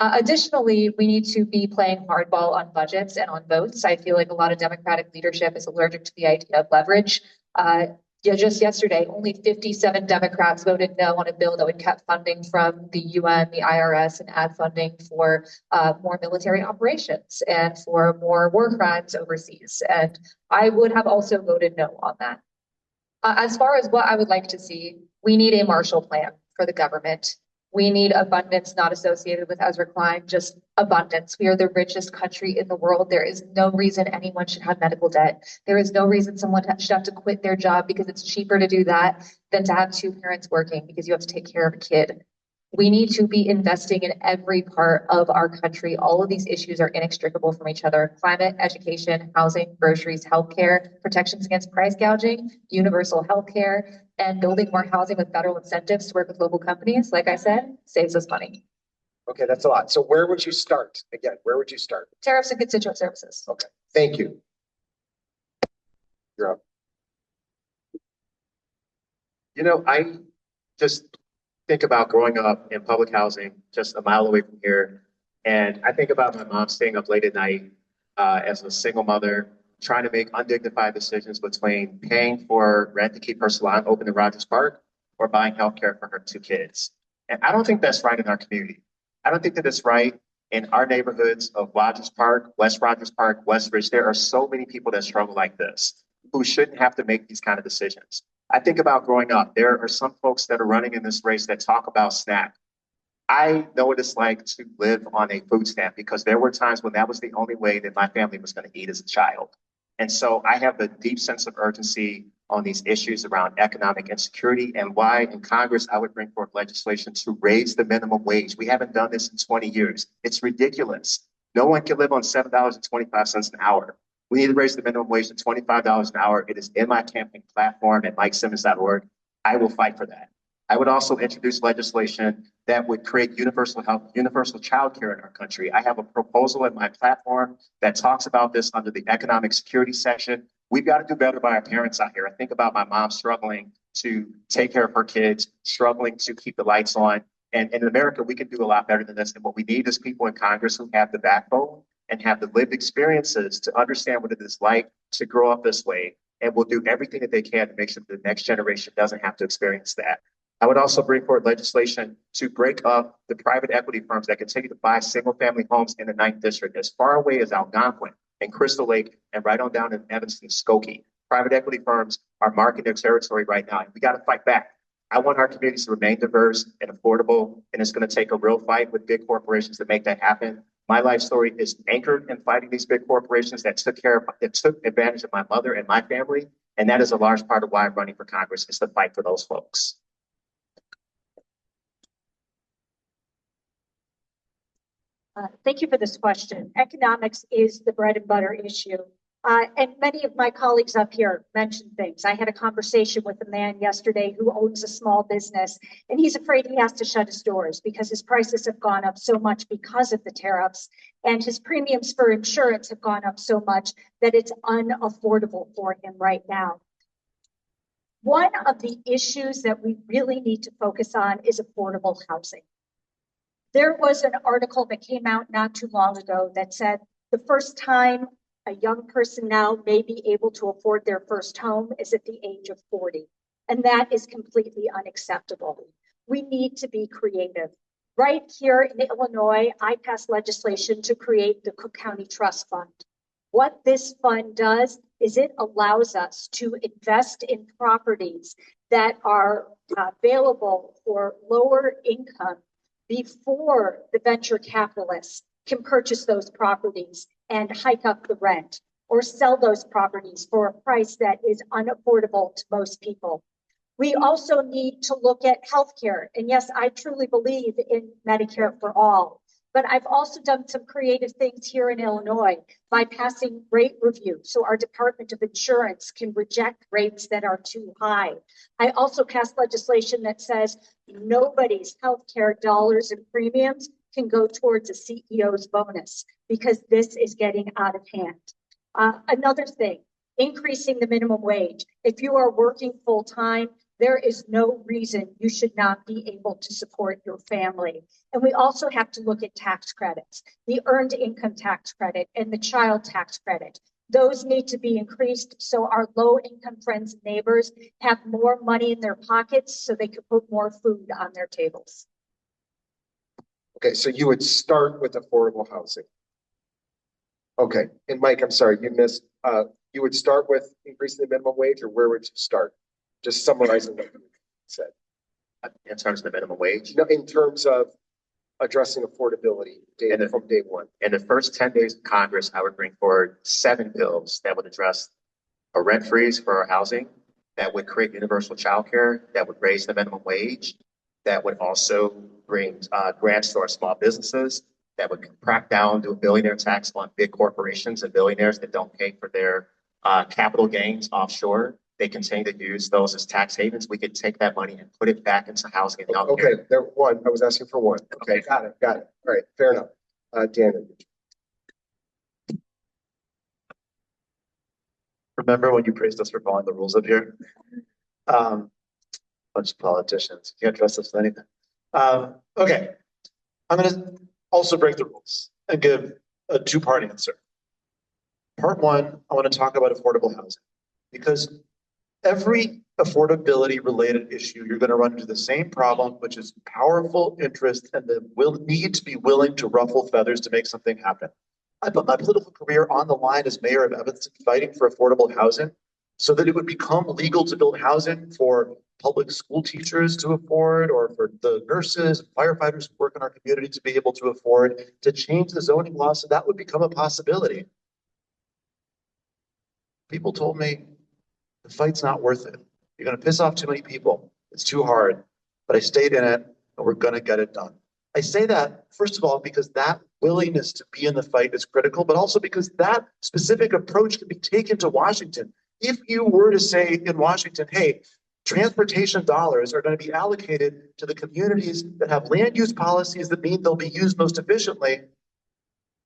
Additionally, we need to be playing hardball on budgets and on votes. I feel like a lot of Democratic leadership is allergic to the idea of leverage. Just yesterday, only 57 Democrats voted no on a bill that would cut funding from the UN, the IRS, and add funding for more military operations and for more war crimes overseas. And I would have also voted no on that. As far as what I would like to see, we need a Marshall Plan for the government. We need abundance not associated with Ezra Klein, just abundance. We are the richest country in the world. There is no reason anyone should have medical debt. There is no reason someone should have to quit their job because it's cheaper to do that than to have two parents working because you have to take care of a kid. We need to be investing in every part of our country. All of these issues are inextricable from each other: climate, education, housing, groceries, healthcare, protections against price gouging, universal healthcare, and building more housing with federal incentives to work with local companies, like I said, saves us money. Okay, that's a lot. So where would you start? Again, where would you start? Tariffs and constituent services. Okay, thank you. You're up. I just think about growing up in public housing just a mile away from here. And I think about my mom staying up late at night as a single mother, trying to make undignified decisions between paying for rent to keep her salon open in Rogers Park or buying healthcare for her two kids. And I don't think that's right in our community. I don't think that it's right in our neighborhoods of Rogers Park, West Rogers Park, Westridge. There are so many people that struggle like this who shouldn't have to make these kind of decisions. I think about growing up. There are some folks that are running in this race that talk about SNAP. I know what it's like to live on a food stamp because there were times when that was the only way that my family was going to eat as a child. And so I have a deep sense of urgency on these issues around economic insecurity and why in Congress I would bring forth legislation to raise the minimum wage. We haven't done this in 20 years. It's ridiculous. No one can live on $7.25 an hour. We need to raise the minimum wage to $25 an hour. It is in my campaign platform at MikeSimmons.org. I will fight for that. I would also introduce legislation that would create universal health, universal childcare in our country. I have a proposal in my platform that talks about this under the economic security section. We've got to do better by our parents out here. I think about my mom struggling to take care of her kids, struggling to keep the lights on. And in America, we can do a lot better than this. And what we need is people in Congress who have the backbone and have the lived experiences to understand what it is like to grow up this way. And will do everything that they can to make sure that the next generation doesn't have to experience that. I would also bring forward legislation to break up the private equity firms that continue to buy single family homes in the 9th District as far away as Algonquin and Crystal Lake and right on down in Evanston, Skokie. Private equity firms are marking their territory right now, and we got to fight back. I want our communities to remain diverse and affordable, and it's going to take a real fight with big corporations to make that happen. My life story is anchored in fighting these big corporations that took advantage of my mother and my family, and that is a large part of why I'm running for Congress, is to fight for those folks. Thank you for this question. Economics is the bread and butter issue. And many of my colleagues up here mentioned things. I had a conversation with a man yesterday who owns a small business, and he's afraid he has to shut his doors because his prices have gone up so much because of the tariffs, and his premiums for insurance have gone up so much that it's unaffordable for him right now. One of the issues that we really need to focus on is affordable housing. There was an article that came out not too long ago that said the first time a young person now may be able to afford their first home is at the age of 40. And that is completely unacceptable. We need to be creative. Right here in Illinois, I passed legislation to create the Cook County Trust Fund. What this fund does is it allows us to invest in properties that are available for lower income before the venture capitalists can purchase those properties and hike up the rent or sell those properties for a price that is unaffordable to most people. We also need to look at healthcare. And yes, I truly believe in Medicare for all, But I've also done some creative things here in Illinois by passing rate review. So our Department of Insurance can reject rates that are too high. I also passed legislation that says nobody's healthcare dollars and premiums can go towards a CEO's bonus because this is getting out of hand. Another thing, increasing the minimum wage. If you are working full time, there is no reason you should not be able to support your family. And we also have to look at tax credits, the earned income tax credit and the child tax credit. Those need to be increased so our low income friends and neighbors have more money in their pockets so they can put more food on their tables. Okay, so you would start with affordable housing. Okay, and Mike, I'm sorry, you missed, you would start with increasing the minimum wage, or where would you start? Just summarizing what you said. In terms of the minimum wage. No, in terms of addressing affordability from day one. In the first 10 days of Congress, I would bring forward 7 bills that would address a rent freeze for our housing, that would create universal childcare, that would raise the minimum wage, that would also bring grants to our small businesses, that would crack down, do a billionaire tax on big corporations and billionaires that don't pay for their capital gains offshore. They continue to use those as tax havens. We could take that money and put it back into housing and healthcare. Okay, there one. I was asking for one. Okay, got it. All right, fair enough. Daniel. Remember when you praised us for following the rules up here? Bunch of politicians. You can't trust us with anything. Okay, I'm gonna also break the rules and give a two-part answer. Part one, I want to talk about affordable housing because every affordability related issue, you're going to run into the same problem, which is powerful interest and the need to be willing to ruffle feathers to make something happen. I put my political career on the line as mayor of Evanston fighting for affordable housing so that it would become legal to build housing for public school teachers to afford, or for the nurses and firefighters who work in our community to be able to afford, to change the zoning law so that would become a possibility. People told me, the fight's not worth it. You're going to piss off too many people. It's too hard. But I stayed in it, and we're going to get it done. I say that, first of all, because that willingness to be in the fight is critical, but also because that specific approach can be taken to Washington. If you were to say in Washington, hey, transportation dollars are going to be allocated to the communities that have land use policies that mean they'll be used most efficiently,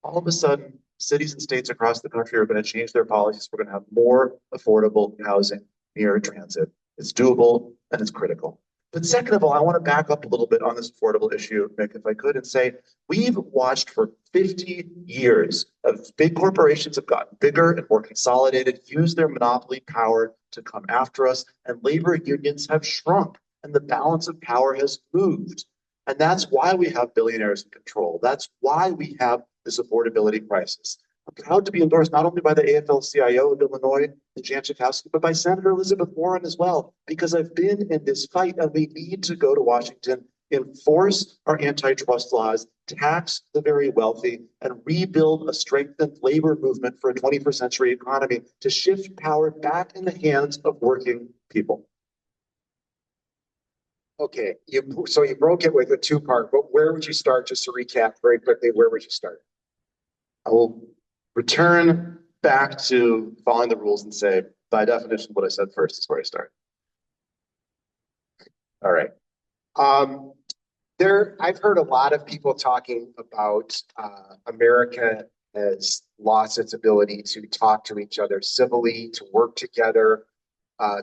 all of a sudden, cities and states across the country are going to change their policies. We're going to have more affordable housing near transit. It's doable and it's critical. But second of all, I want to back up a little bit on this affordable issue, Mick, if I could, and say we've watched for 50 years of big corporations have gotten bigger and more consolidated, use their monopoly power to come after us, and labor unions have shrunk and the balance of power has moved. And that's why we have billionaires in control. That's why we have this affordability crisis. I'm proud to be endorsed not only by the AFL-CIO of Illinois, Jan Schakowsky, but by Senator Elizabeth Warren as well, because I've been in this fight and we need to go to Washington, enforce our antitrust laws, tax the very wealthy, and rebuild a strengthened labor movement for a 21st century economy to shift power back in the hands of working people. Okay, so you broke it with a two-part, but where would you start? Just to recap very quickly, where would you start? I will return back to following the rules and say, by definition, what I said first is where I start. All right. I've heard a lot of people talking about America has lost its ability to talk to each other civilly, to work together,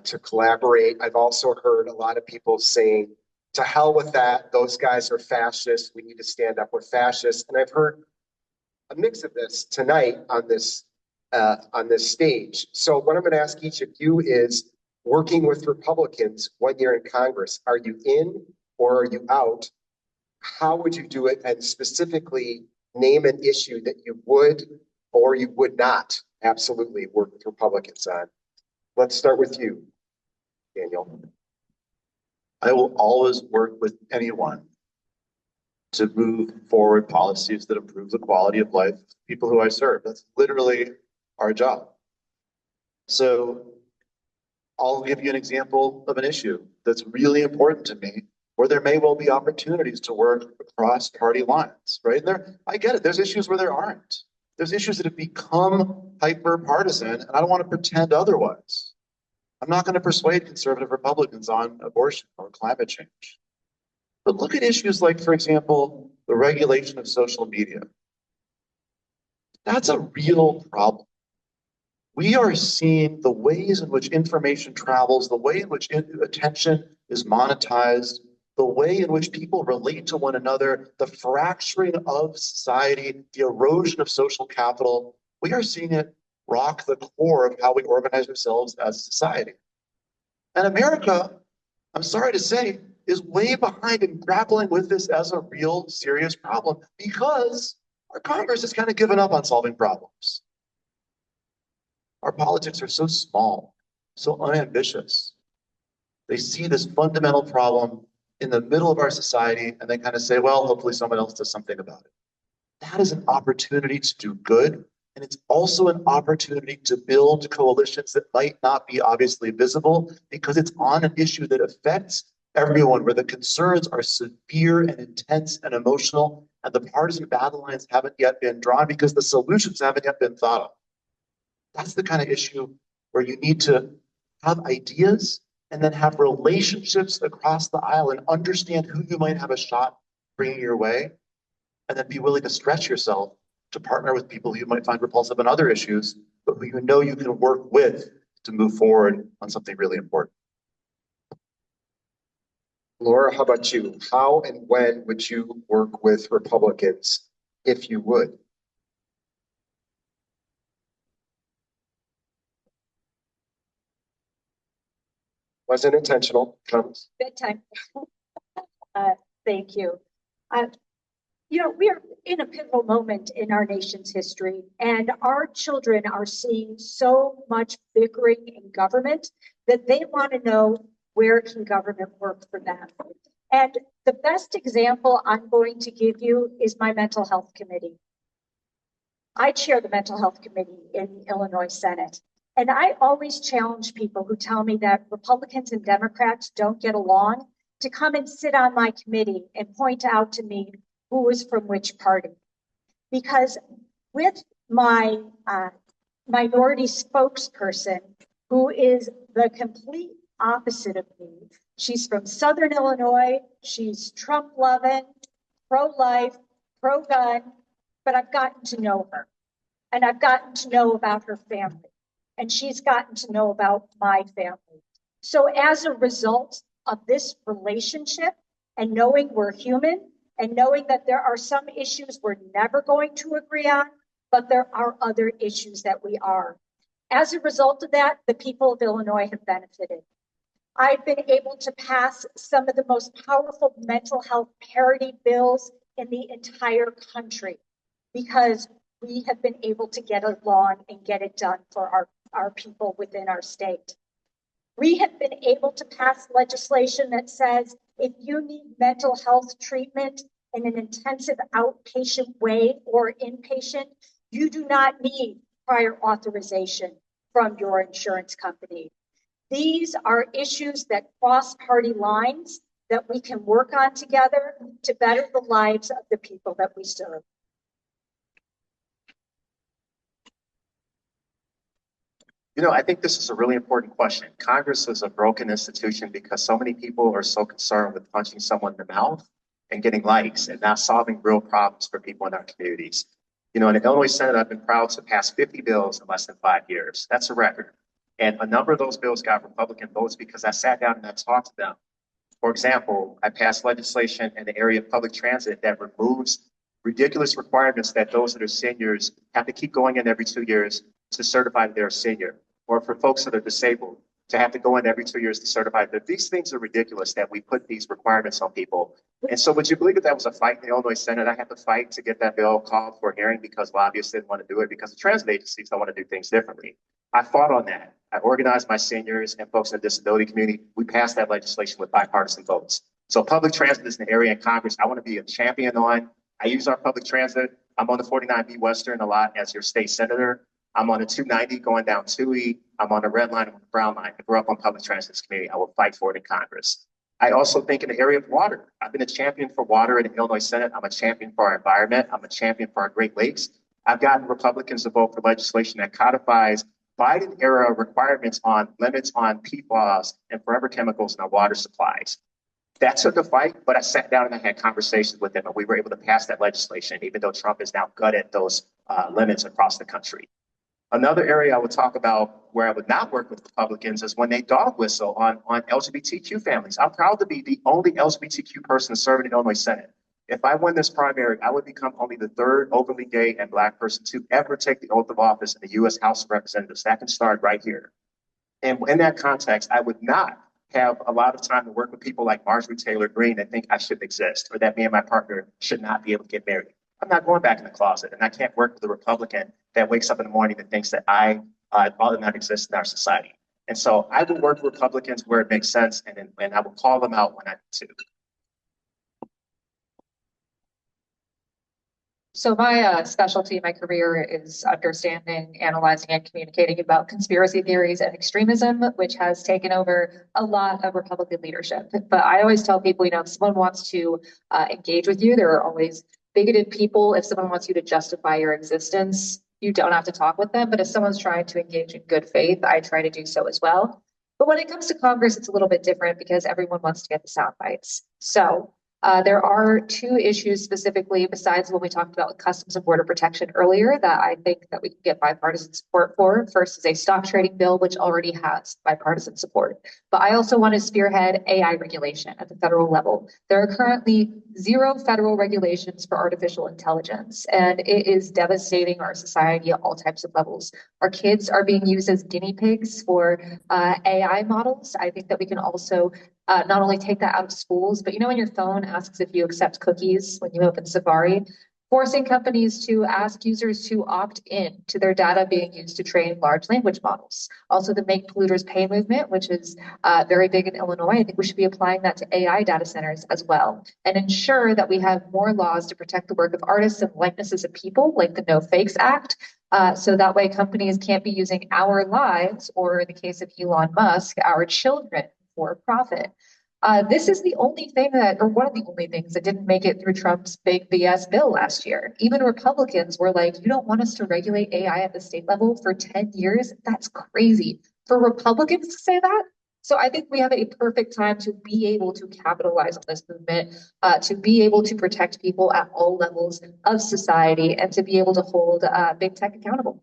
to collaborate. I've also heard a lot of people saying, to hell with that, those guys are fascists, we need to stand up with fascists. And I've heard a mix of this tonight on this stage. So what I'm going to ask each of you is, working with Republicans when you're in Congress, are you in or are you out? How would you do it? And specifically name an issue that you would or you would not absolutely work with Republicans on. Let's start with you, Daniel. I will always work with anyone to move forward policies that improve the quality of life of people who I serve. That's literally our job. So I'll give you an example of an issue that's really important to me where there may well be opportunities to work across party lines, right? I get it. There's issues where there aren't. There's issues that have become hyper partisan, and I don't want to pretend otherwise. I'm not going to persuade conservative Republicans on abortion or climate change. But look at issues like, for example, the regulation of social media. That's a real problem. We are seeing the ways in which information travels, the way in which attention is monetized, the way in which people relate to one another, the fracturing of society, the erosion of social capital. We are seeing it rock the core of how we organize ourselves as a society. And America, I'm sorry to say, is way behind in grappling with this as a real serious problem because our Congress has kind of given up on solving problems. Our politics are so small, so unambitious. They see this fundamental problem in the middle of our society and they kind of say, well, hopefully someone else does something about it. That is an opportunity to do good. And it's also an opportunity to build coalitions that might not be obviously visible because it's on an issue that affects everyone, where the concerns are severe and intense and emotional, and the partisan battle lines haven't yet been drawn because the solutions haven't yet been thought of. That's the kind of issue where you need to have ideas and then have relationships across the aisle and understand who you might have a shot bringing your way, and then be willing to stretch yourself to partner with people who you might find repulsive on other issues, but who you know you can work with to move forward on something really important. Laura, how about you? How and when would you work with Republicans if you would? Wasn't intentional. Comes. Bedtime. Thank you. We are in a pivotal moment in our nation's history, and our children are seeing so much bickering in government that they want to know, where can government work for them? And the best example I'm going to give you is my mental health committee. I chair the mental health committee in the Illinois Senate. And I always challenge people who tell me that Republicans and Democrats don't get along to come and sit on my committee and point out to me who is from which party. Because with my minority spokesperson, who is the complete opposite of me, she's from Southern Illinois, she's Trump loving, pro-life, pro-gun, but I've gotten to know her. And I've gotten to know about her family. And she's gotten to know about my family. So as a result of this relationship and knowing we're human and knowing that there are some issues we're never going to agree on, but there are other issues that we are. As a result of that, the people of Illinois have benefited. I've been able to pass some of the most powerful mental health parity bills in the entire country because we have been able to get along and get it done for our people within our state. We have been able to pass legislation that says if you need mental health treatment in an intensive outpatient way or inpatient, you do not need prior authorization from your insurance company. These are issues that cross party lines that we can work on together to better the lives of the people that we serve. I think this is a really important question. Congress is a broken institution because so many people are so concerned with punching someone in the mouth and getting likes and not solving real problems for people in our communities. In the Illinois Senate, I've been proud to pass 50 bills in less than 5 years. That's a record. And a number of those bills got Republican votes because I sat down and I talked to them. For example, I passed legislation in the area of public transit that removes ridiculous requirements that those that are seniors have to keep going in every 2 years to certify that they're a senior, or for folks that are disabled to have to go in every 2 years to certify that these things are ridiculous that we put these requirements on people. And so would you believe that was a fight in the Illinois Senate? I had to fight to get that bill called for a hearing because lobbyists didn't want to do it because the transit agencies don't want to do things differently. I fought on that. I organized my seniors and folks in the disability community. We passed that legislation with bipartisan votes. So public transit is an area in Congress I want to be a champion on. I use our public transit. I'm on the 49B Western a lot as your state senator. I'm on the 290 going down 2E. I'm on the red line and the brown line. I grew up on public transit committee. I will fight for it in Congress. I also think in the area of water, I've been a champion for water in the Illinois Senate. I'm a champion for our environment. I'm a champion for our Great Lakes. I've gotten Republicans to vote for legislation that codifies Biden era requirements on limits on PFAS and forever chemicals in our water supplies. That took a fight, but I sat down and I had conversations with them, and we were able to pass that legislation, even though Trump has now gutted those limits across the country. Another area I would talk about where I would not work with Republicans is when they dog whistle on LGBTQ families. I'm proud to be the only LGBTQ person serving in the Illinois Senate. If I win this primary, I would become only the third openly gay and Black person to ever take the oath of office in the U.S. House of Representatives. That can start right here. And in that context, I would not have a lot of time to work with people like Marjorie Taylor Greene that think I shouldn't exist or that me and my partner should not be able to get married. I'm not going back in the closet, and I can't work with a Republican that wakes up in the morning and thinks that I ought not exist in our society. And so I will work with Republicans where it makes sense, and I will call them out when I need to. So my specialty in my career is understanding, analyzing, and communicating about conspiracy theories and extremism, which has taken over a lot of Republican leadership. But I always tell people, if someone wants to engage with you, there are always bigoted people. If someone wants you to justify your existence, you don't have to talk with them. But if someone's trying to engage in good faith, I try to do so as well. But when it comes to Congress, it's a little bit different because everyone wants to get the sound bites. So there are two issues specifically besides what we talked about with Customs and Border Protection earlier that I think that we can get bipartisan support for. First is a stock trading bill, which already has bipartisan support. But I also want to spearhead AI regulation at the federal level. There are currently 0 federal regulations for artificial intelligence, and it is devastating our society at all types of levels. Our kids are being used as guinea pigs for AI models. I think that we can also not only take that out of schools, but when your phone asks if you accept cookies when you open Safari, forcing companies to ask users to opt in to their data being used to train large language models. Also the Make Polluters Pay movement, which is very big in Illinois. I think we should be applying that to AI data centers as well, and ensure that we have more laws to protect the work of artists and likenesses of people, like the No Fakes Act. So that way companies can't be using our lives, or in the case of Elon Musk, our children, for profit. This is the only thing or one of the only things that didn't make it through Trump's big BS bill last year. Even Republicans were like, you don't want us to regulate AI at the state level for 10 years? That's crazy. For Republicans to say that? So I think we have a perfect time to be able to capitalize on this movement, to be able to protect people at all levels of society, and to be able to hold big tech accountable.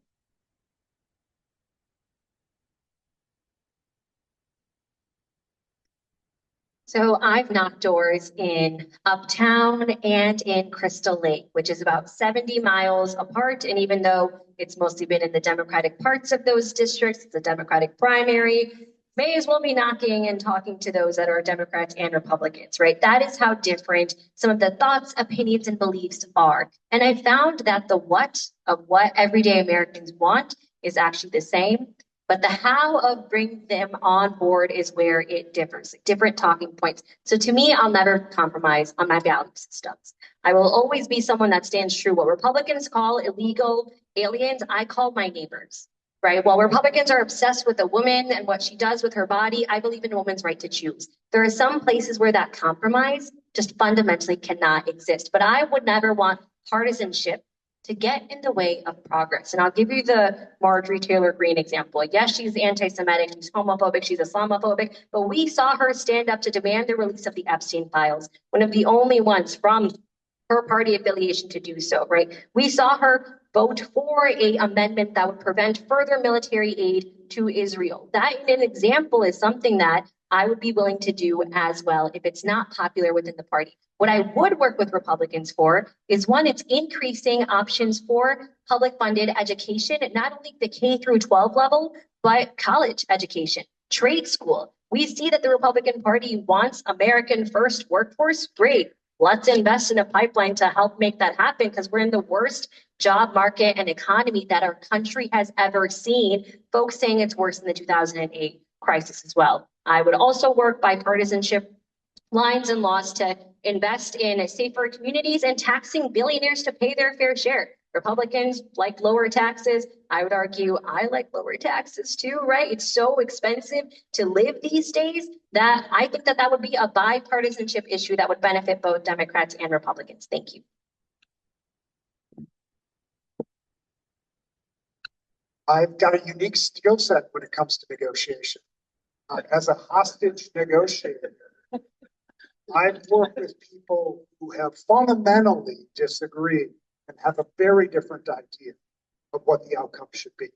So I've knocked doors in Uptown and in Crystal Lake, which is about 70 miles apart. And even though it's mostly been in the Democratic parts of those districts, it's a Democratic primary, may as well be knocking and talking to those that are Democrats and Republicans, right? That is how different some of the thoughts, opinions, and beliefs are. And I found that the what of what everyday Americans want is actually the same. But the how of bringing them on board is where it differs, different talking points. So to me, I'll never compromise on my value systems. I will always be someone that stands true. What Republicans call illegal aliens, I call my neighbors, right? While Republicans are obsessed with a woman and what she does with her body, I believe in a woman's right to choose. There are some places where that compromise just fundamentally cannot exist. But I would never want partisanship to get in the way of progress. And I'll give you the Marjorie Taylor Greene example. Yes, she's anti-Semitic, she's homophobic, she's Islamophobic, but we saw her stand up to demand the release of the Epstein files, one of the only ones from her party affiliation to do so, right? We saw her vote for an amendment that would prevent further military aid to Israel. That, in an example, is something that I would be willing to do as well if it's not popular within the party. What I would work with Republicans for is, one, it's increasing options for public funded education, not only the K through 12 level, but college education, trade school. We see that the Republican Party wants American first workforce. Great. Let's invest in a pipeline to help make that happen, because we're in the worst job market and economy that our country has ever seen. Folks saying it's worse than the 2008 crisis as well. I would also work bipartisanship lines and laws to invest in safer communities and taxing billionaires to pay their fair share, Republicans like lower taxes. I would argue I like lower taxes too, right? It's so expensive to live these days that I think that that would be a bipartisanship issue that would benefit both Democrats and Republicans. Thank you. I've got a unique skill set when it comes to negotiation. As a hostage negotiator, I've worked with people who have fundamentally disagreed and have a very different idea of what the outcome should be.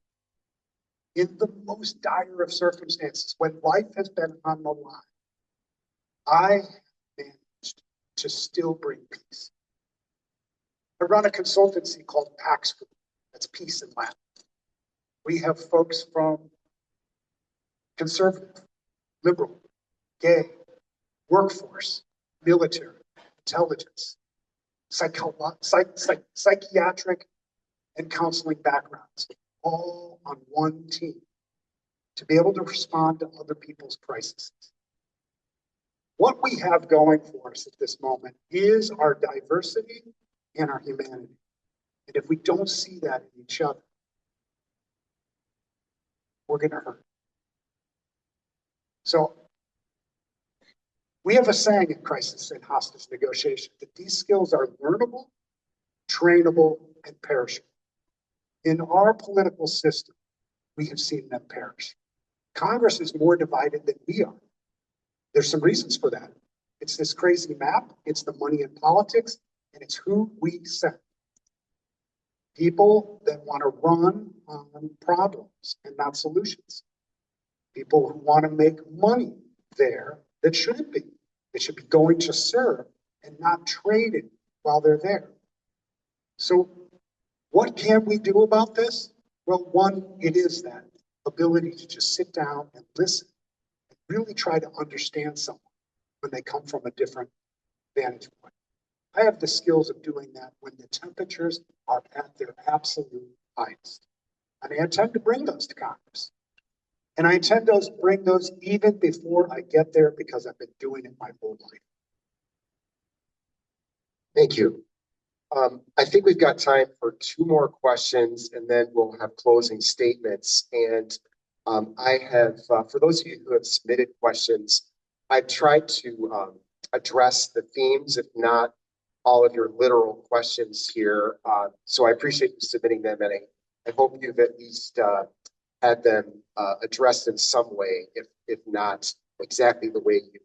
In the most dire of circumstances, when life has been on the line, I have managed to still bring peace. I run a consultancy called PAX Group. That's peace in Latin. We have folks from conservative, liberal, gay, workforce, military, intelligence, psychiatric, and counseling backgrounds, all on one team to be able to respond to other people's crises. What we have going for us at this moment is our diversity and our humanity. And if we don't see that in each other, we're going to hurt. So we have a saying in crisis and hostage negotiation that these skills are learnable, trainable, and perishable. In our political system, we have seen them perish. Congress is more divided than we are. There's some reasons for that. It's this crazy map, it's the money in politics, and it's who we send. People that want to run on problems and not solutions. People who want to make money there that shouldn't be. They should be going to serve and not traded while they're there. So what can we do about this? Well, one, it is that ability to just sit down and listen and really try to understand someone when they come from a different vantage point. I have the skills of doing that when the temperatures are at their absolute highest. And I intend to bring those to Congress. And I intend to bring those even before I get there because I've been doing it my whole life. Thank you. I think we've got time for two more questions and then we'll have closing statements. And I have, for those of you who have submitted questions, I've tried to address the themes, if not all of your literal questions here. So I appreciate you submitting them, and I hope you've at least had them addressed in some way, if not exactly the way you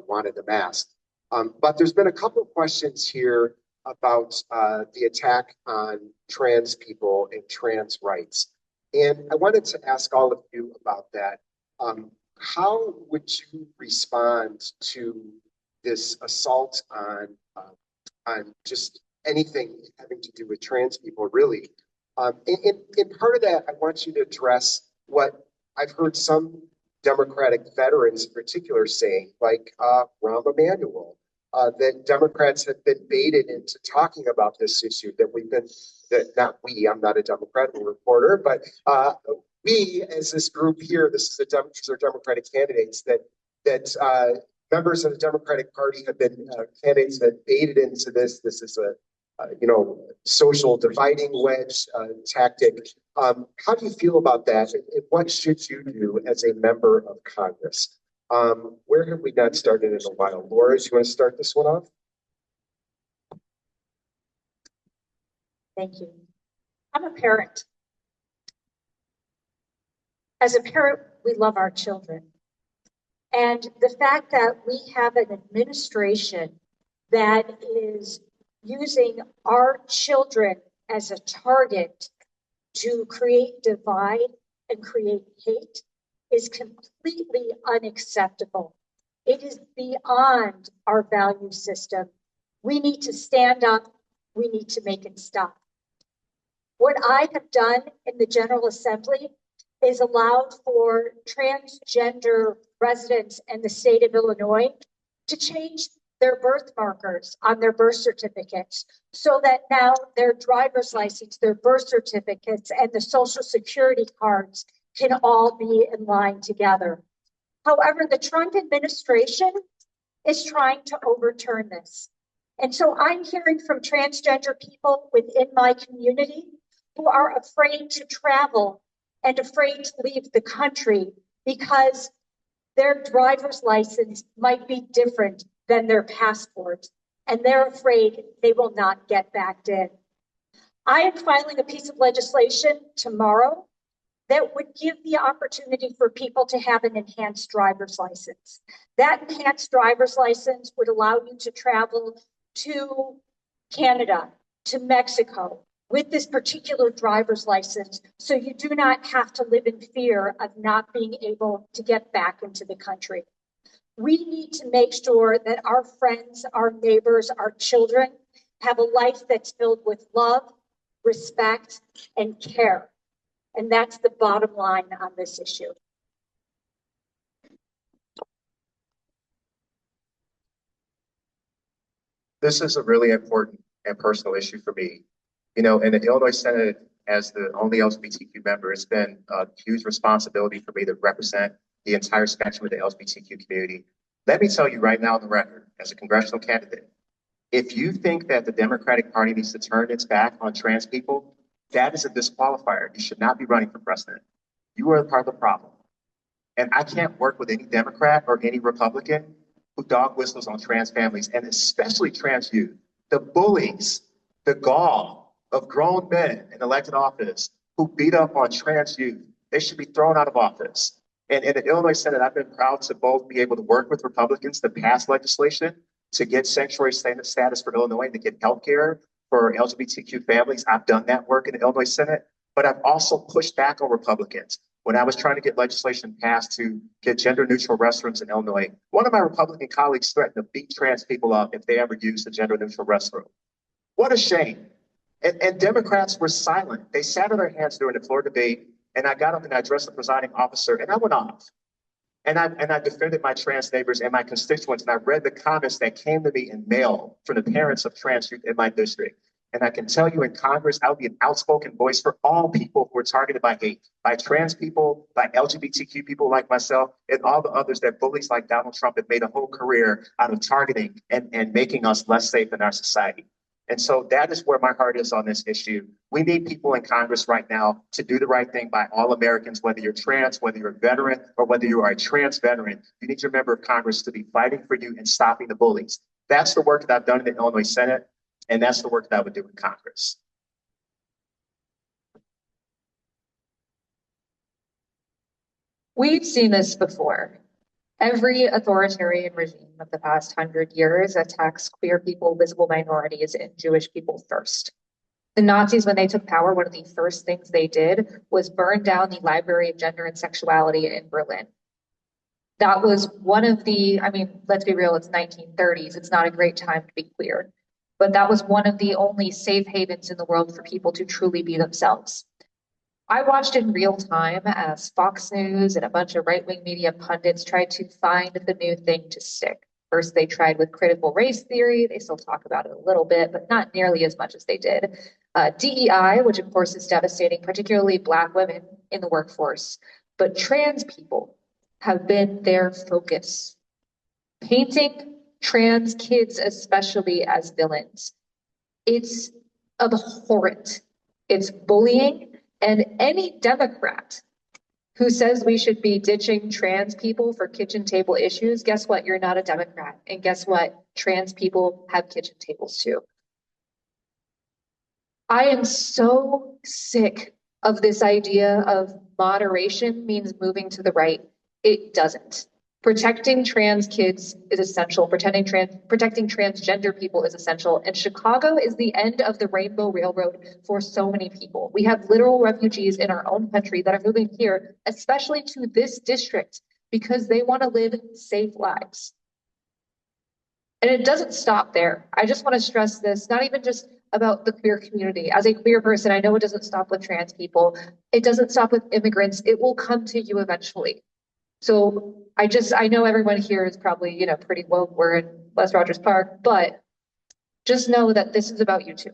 wanted them asked. But there's been a couple of questions here about the attack on trans people and trans rights. And I wanted to ask all of you about that. How would you respond to this assault on just anything having to do with trans people, really? In part of that, I want you to address what I've heard some Democratic veterans in particular saying, like Rahm Emanuel, that Democrats have been baited into talking about this issue, not we, I'm not a Democrat, I'm a reporter, but we as this group here, these are Democratic candidates that members of the Democratic Party have been candidates that baited into this. This is a social dividing wedge tactic. How do you feel about that? And what should you do as a member of Congress? Where have we not started in a while? Laura, do you want to start this one off? Thank you. I'm a parent. As a parent, we love our children. And the fact that we have an administration that is using our children as a target to create divide and create hate is completely unacceptable. It is beyond our value system. We need to stand up. We need to make it stop. What I have done in the General Assembly is allowed for transgender residents in the state of Illinois to change their birth markers on their birth certificates so that now their driver's license, their birth certificates, and the social security cards can all be in line together. However, the Trump administration is trying to overturn this. And so I'm hearing from transgender people within my community who are afraid to travel and afraid to leave the country because their driver's license might be different than their passport, and they're afraid they will not get back in. I am filing a piece of legislation tomorrow that would give the opportunity for people to have an enhanced driver's license. That enhanced driver's license would allow you to travel to Canada, to Mexico, with this particular driver's license, so you do not have to live in fear of not being able to get back into the country. We need to make sure that our friends, our neighbors, our children have a life that's filled with love, respect, and care. And that's the bottom line on this issue. This is a really important and personal issue for me. You know, in the Illinois Senate, as the only LGBTQ member, it's been a huge responsibility for me to represent the entire spectrum of the LGBTQ community. Let me tell you right now on the record, as a congressional candidate, if you think that the Democratic Party needs to turn its back on trans people, that is a disqualifier. You should not be running for president. You are part of the problem. And I can't work with any Democrat or any Republican who dog whistles on trans families, and especially trans youth. The bullies, the gall of grown men in elected office who beat up on trans youth, they should be thrown out of office. And in the Illinois Senate, I've been proud to both be able to work with Republicans to pass legislation to get sanctuary status for Illinois and to get health care for LGBTQ families. I've done that work in the Illinois Senate, but I've also pushed back on Republicans. When I was trying to get legislation passed to get gender neutral restrooms in Illinois, one of my Republican colleagues threatened to beat trans people up if they ever used a gender neutral restroom. What a shame. And Democrats were silent. They sat on their hands during the floor debate, and I got up and I addressed the presiding officer, and I went off. And I defended my trans neighbors and my constituents, and I read the comments that came to me in mail from the parents of trans youth in my district. And I can tell you in Congress, I'll be an outspoken voice for all people who are targeted by hate, by trans people, by LGBTQ people like myself, and all the others that bullies like Donald Trump have made a whole career out of targeting and making us less safe in our society. And so that is where my heart is on this issue. We need people in Congress right now to do the right thing by all Americans, whether you're trans, whether you're a veteran, or whether you are a trans veteran. You need your member of Congress to be fighting for you and stopping the bullies. That's the work that I've done in the Illinois Senate, and that's the work that I would do in Congress. We've seen this before. Every authoritarian regime of the past 100 years attacks queer people, visible minorities, and Jewish people first. The Nazis, when they took power, one of the first things they did was burn down the Library of Gender and Sexuality in Berlin. That was one of the, I mean, let's be real, it's 1930s. It's not a great time to be queer. But that was one of the only safe havens in the world for people to truly be themselves. I watched in real time as Fox News and a bunch of right-wing media pundits tried to find the new thing to stick. First, they tried with critical race theory. They still talk about it a little bit, but not nearly as much as they did. DEI, which of course is devastating, particularly Black women in the workforce. But trans people have been their focus. Painting trans kids especially as villains. It's abhorrent. It's bullying. And any Democrat who says we should be ditching trans people for kitchen table issues, guess what? You're not a Democrat. And guess what? Trans people have kitchen tables too. I am so sick of this idea of moderation means moving to the right. It doesn't. Protecting trans kids is essential. Protecting transgender people is essential. And Chicago is the end of the Rainbow Railroad for so many people. We have literal refugees in our own country that are moving here, especially to this district, because they want to live safe lives. And it doesn't stop there. I just want to stress this, not even just about the queer community. As a queer person, I know it doesn't stop with trans people. It doesn't stop with immigrants. It will come to you eventually. So I know everyone here is probably, pretty woke. We're in West Rogers Park, but just know that this is about you too.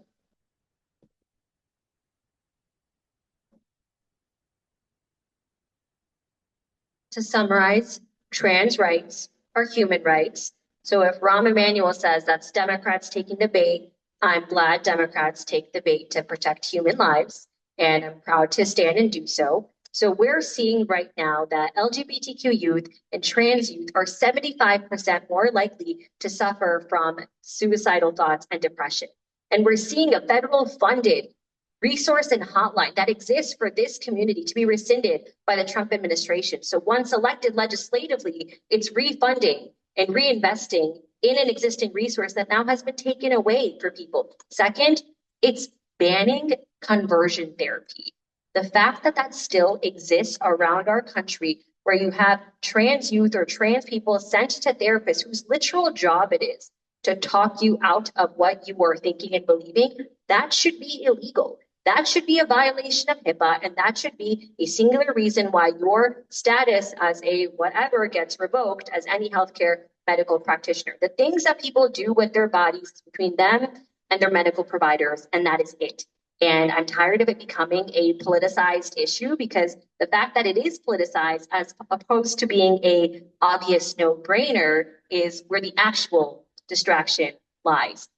To summarize, trans rights are human rights, So if Rahm Emanuel says that's Democrats taking the bait, I'm glad Democrats take the bait to protect human lives, and I'm proud to stand and do so. So we're seeing right now that LGBTQ youth and trans youth are 75% more likely to suffer from suicidal thoughts and depression. And we're seeing a federal funded resource and hotline that exists for this community to be rescinded by the Trump administration. So once elected legislatively, it's refunding and reinvesting in an existing resource that now has been taken away for people. Second, it's banning conversion therapy. The fact that that still exists around our country, where you have trans youth or trans people sent to therapists whose literal job it is to talk you out of what you are thinking and believing, that should be illegal. That should be a violation of HIPAA, and that should be a singular reason why your status as a whatever gets revoked as any healthcare medical practitioner. The things that people do with their bodies is between them and their medical providers, and that is it. And I'm tired of it becoming a politicized issue, because the fact that it is politicized as opposed to being a obvious no-brainer is where the actual distraction lies.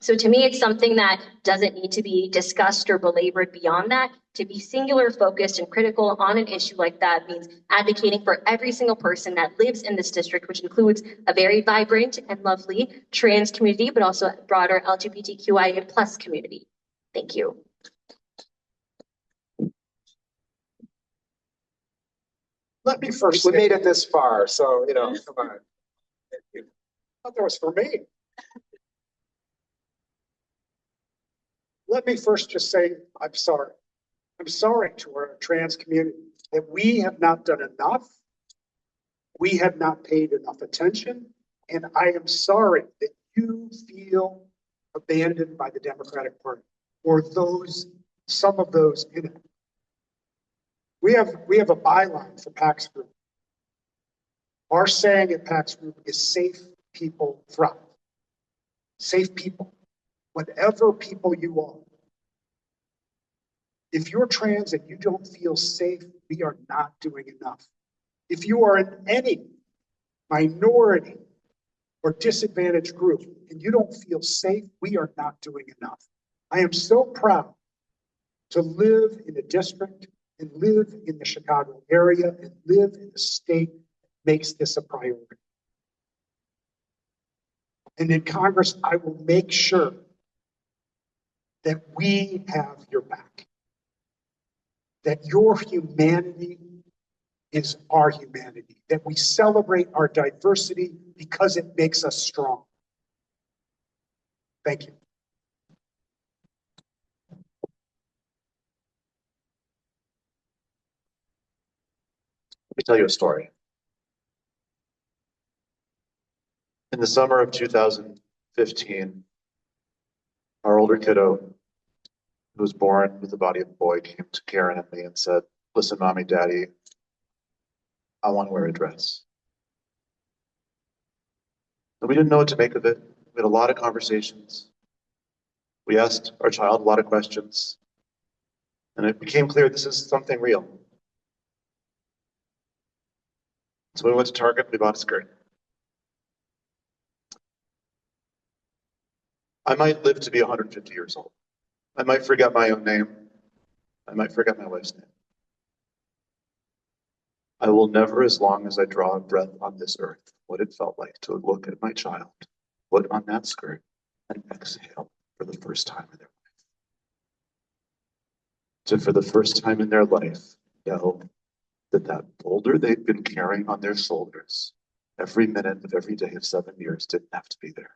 So to me, it's something that doesn't need to be discussed or belabored beyond that. To be singular focused and critical on an issue like that means advocating for every single person that lives in this district, which includes a very vibrant and lovely trans community, but also a broader LGBTQIA plus community. Thank you. Let me first We say, made it this far, so, you know, come on. I thought that was for me. Let me first just say, I'm sorry. I'm sorry to our trans community that we have not done enough. We have not paid enough attention. And I am sorry that you feel abandoned by the Democratic Party or some of those in it. We have a byline for PAX Group. Our saying at PAX Group is safe people thrive. Safe people, whatever people you are. If you're trans and you don't feel safe, we are not doing enough. If you are in any minority or disadvantaged group and you don't feel safe, we are not doing enough. I am so proud to live in a district and live in the Chicago area and live in a state that makes this a priority. And in Congress, I will make sure that we have your back. That your humanity is our humanity, that we celebrate our diversity because it makes us strong. Thank you. Let me tell you a story. In the summer of 2015, our older kiddo, who was born with the body of a boy, came to Karen and me and said, "Listen, Mommy, Daddy, I want to wear a dress." And we didn't know what to make of it. We had a lot of conversations. We asked our child a lot of questions. And it became clear this is something real. So we went to Target, we bought a skirt. I might live to be 150 years old. I might forget my own name. I might forget my wife's name. I will never, as long as I draw a breath on this earth, what it felt like to look at my child, put on that skirt, and exhale for the first time in their life. To, for the first time in their life, know that that boulder they've been carrying on their shoulders every minute of every day of 7 years didn't have to be there.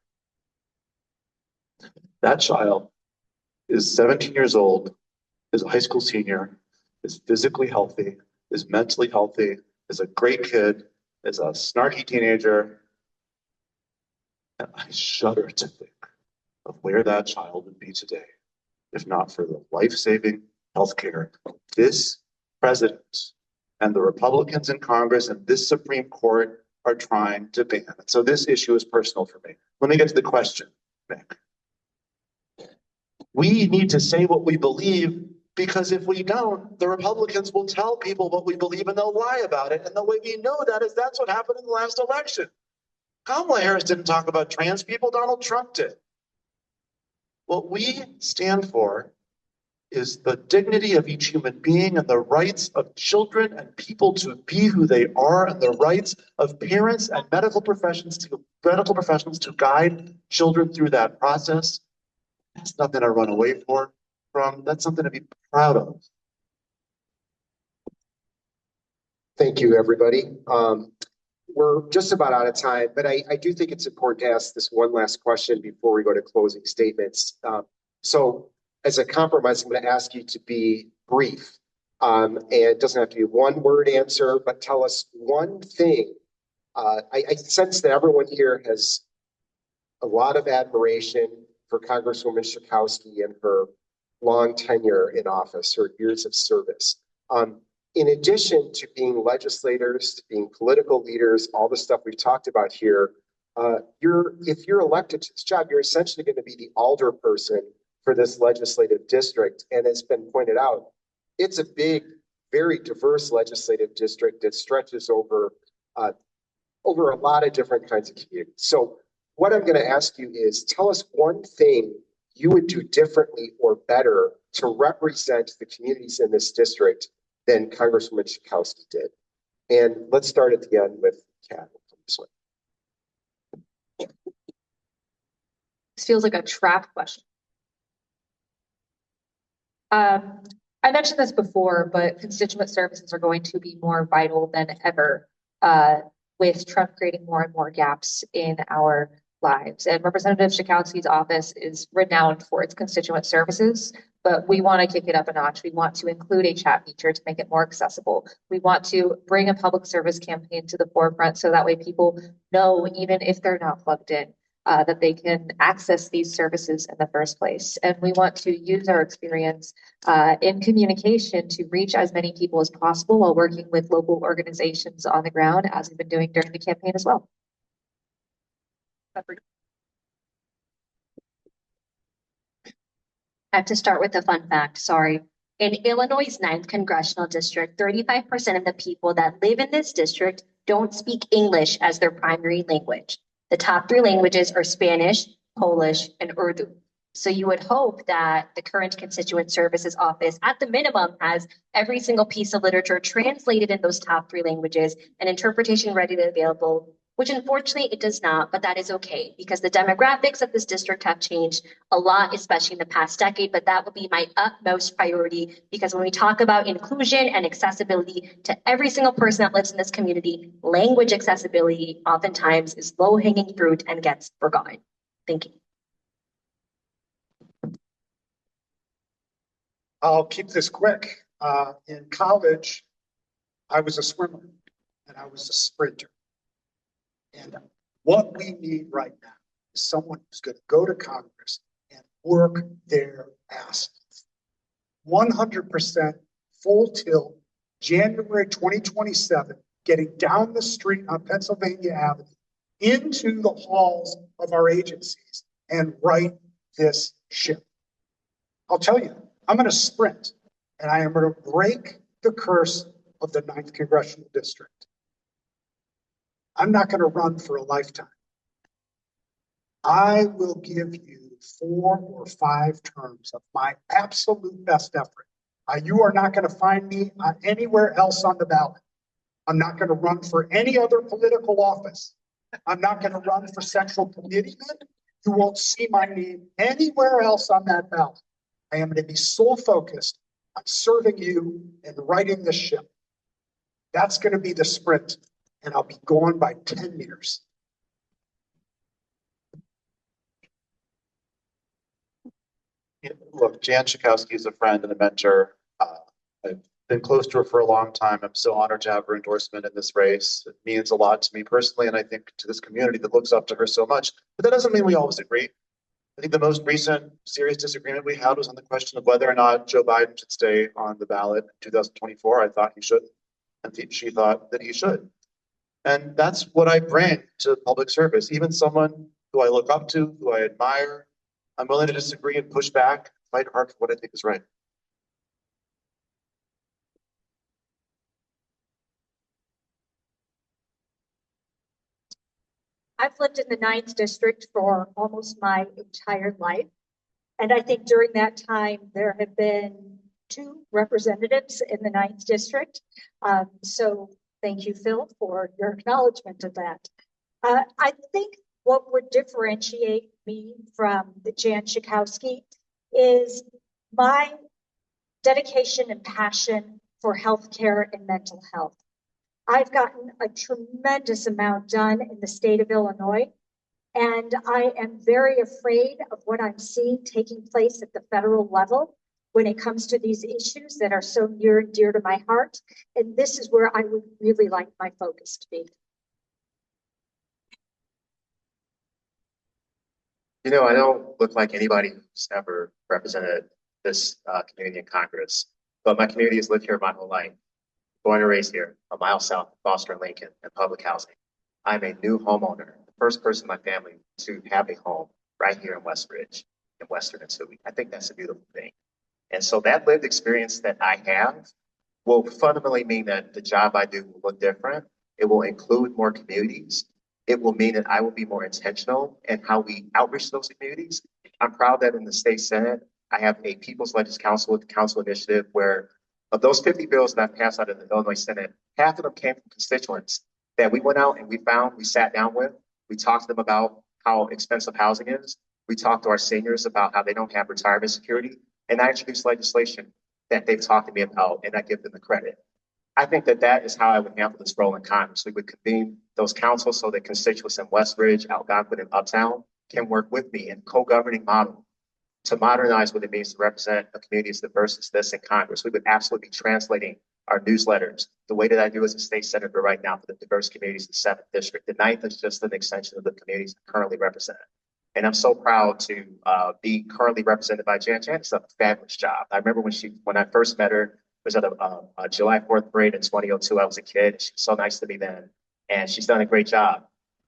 That child is 17 years old, is a high school senior, is physically healthy, is mentally healthy, is a great kid, is a snarky teenager. And I shudder to think of where that child would be today, if not for the life-saving healthcare this president and the Republicans in Congress and this Supreme Court are trying to ban. And so this issue is personal for me. Let me get to the question, Nick. We need to say what we believe, because if we don't, the Republicans will tell people what we believe and they'll lie about it. And the way we know that is that's what happened in the last election. Kamala Harris didn't talk about trans people, Donald Trump did. What we stand for is the dignity of each human being and the rights of children and people to be who they are, and the rights of parents and medical professionals to guide children through that process. That's nothing to run away from. That's something to be proud of. Thank you, everybody. We're just about out of time, but I do think it's important to ask this one last question before we go to closing statements. So as a compromise, I'm going to ask you to be brief. And it doesn't have to be a one-word answer, but tell us one thing. I sense that everyone here has a lot of admiration for Congresswoman Schakowsky and her long tenure in office, her years of service. In addition to being legislators, to being political leaders, all the stuff we've talked about here, if you're elected to this job, you're essentially going to be the alderperson for this legislative district. And it's been pointed out, it's a big, very diverse legislative district that stretches over a lot of different kinds of communities. So what I'm going to ask you is tell us one thing you would do differently or better to represent the communities in this district than Congresswoman Schakowsky did. And let's start at the end with Kat. This feels like a trap question. I mentioned this before, but constituent services are going to be more vital than ever with Trump creating more and more gaps in our lives. And Representative Schakowsky's office is renowned for its constituent services, but we want to kick it up a notch. We want to include a chat feature to make it more accessible. We want to bring a public service campaign to the forefront so that way people know, even if they're not plugged in, that they can access these services in the first place. And we want to use our experience in communication to reach as many people as possible while working with local organizations on the ground, as we've been doing during the campaign as well. I have to start with a fun fact, sorry. In Illinois' 9th Congressional District, 35% of the people that live in this district don't speak English as their primary language. The top 3 languages are Spanish, Polish, and Urdu. So you would hope that the current Constituent Services Office, at the minimum, has every single piece of literature translated in those top 3 languages and interpretation readily available, which unfortunately it does not, but that is okay because the demographics of this district have changed a lot, especially in the past decade, but that would be my utmost priority because when we talk about inclusion and accessibility to every single person that lives in this community, language accessibility oftentimes is low-hanging fruit and gets forgotten. Thank you. I'll keep this quick. In college, I was a swimmer and I was a sprinter. And what we need right now is someone who's going to go to Congress and work their ass off. 100% full tilt, January 2027, getting down the street on Pennsylvania Avenue into the halls of our agencies and right this ship. I'll tell you, I'm going to sprint and I am going to break the curse of the 9th Congressional District. I'm not going to run for a lifetime. I will give you 4 or 5 terms of my absolute best effort. You are not going to find me anywhere else on the ballot. I'm not going to run for any other political office. I'm not going to run for central committeeman. You won't see my name anywhere else on that ballot. I am going to be sole focused on serving you and righting the ship. That's going to be the sprint. And I'll be gone by 10 years. Look, Jan Schakowsky is a friend and a mentor. I've been close to her for a long time. I'm so honored to have her endorsement in this race. It means a lot to me personally, and I think to this community that looks up to her so much. But that doesn't mean we always agree. I think the most recent serious disagreement we had was on the question of whether or not Joe Biden should stay on the ballot in 2024. I thought he should, and she thought that he should. And that's what I bring to public service. Even someone who I look up to, who I admire, I'm willing to disagree and push back, fight hard for what I think is right. I've lived in the ninth district for almost my entire life. And I think during that time, there have been 2 representatives in the ninth district. So thank you, Phil, for your acknowledgement of that. I think what would differentiate me from the Jan Schakowsky is my dedication and passion for healthcare and mental health. I've gotten a tremendous amount done in the state of Illinois, and I am very afraid of what I'm seeing taking place at the federal level when it comes to these issues that are so near and dear to my heart. And this is where I would really like my focus to be. You know, I don't look like anybody who's ever represented this community in Congress, but my community has lived here my whole life. Born and raised here, a mile south of Foster and Lincoln in public housing. I'm a new homeowner, the first person in my family to have a home right here in West Ridge, in Western and Toohey. I think that's a beautiful thing. And so that lived experience that I have will fundamentally mean that the job I do will look different. It will include more communities. It will mean that I will be more intentional in how we outreach those communities. I'm proud that in the state Senate, I have a People's Legislative Council initiative where of those 50 bills that I've passed out of the Illinois Senate, half of them came from constituents that we went out and we sat down with. We talked to them about how expensive housing is. We talked to our seniors about how they don't have retirement security. And I introduced legislation that they've talked to me about, and I give them the credit. I think that that is how I would handle this role in Congress. We would convene those councils so that constituents in West Ridge, Algonquin, and Uptown can work with me in co-governing model to modernize what it means to represent a community as diverse as this in Congress. We would absolutely be translating our newsletters the way that I do as a state senator right now for the diverse communities in the 7th district. The 9th is just an extension of the communities I currently represent. And I'm so proud to be currently represented by Jan. Jan has done a fabulous job. I remember when I first met her, it was at a July 4th parade in 2002. I was a kid. She was so nice to me then. And she's done a great job.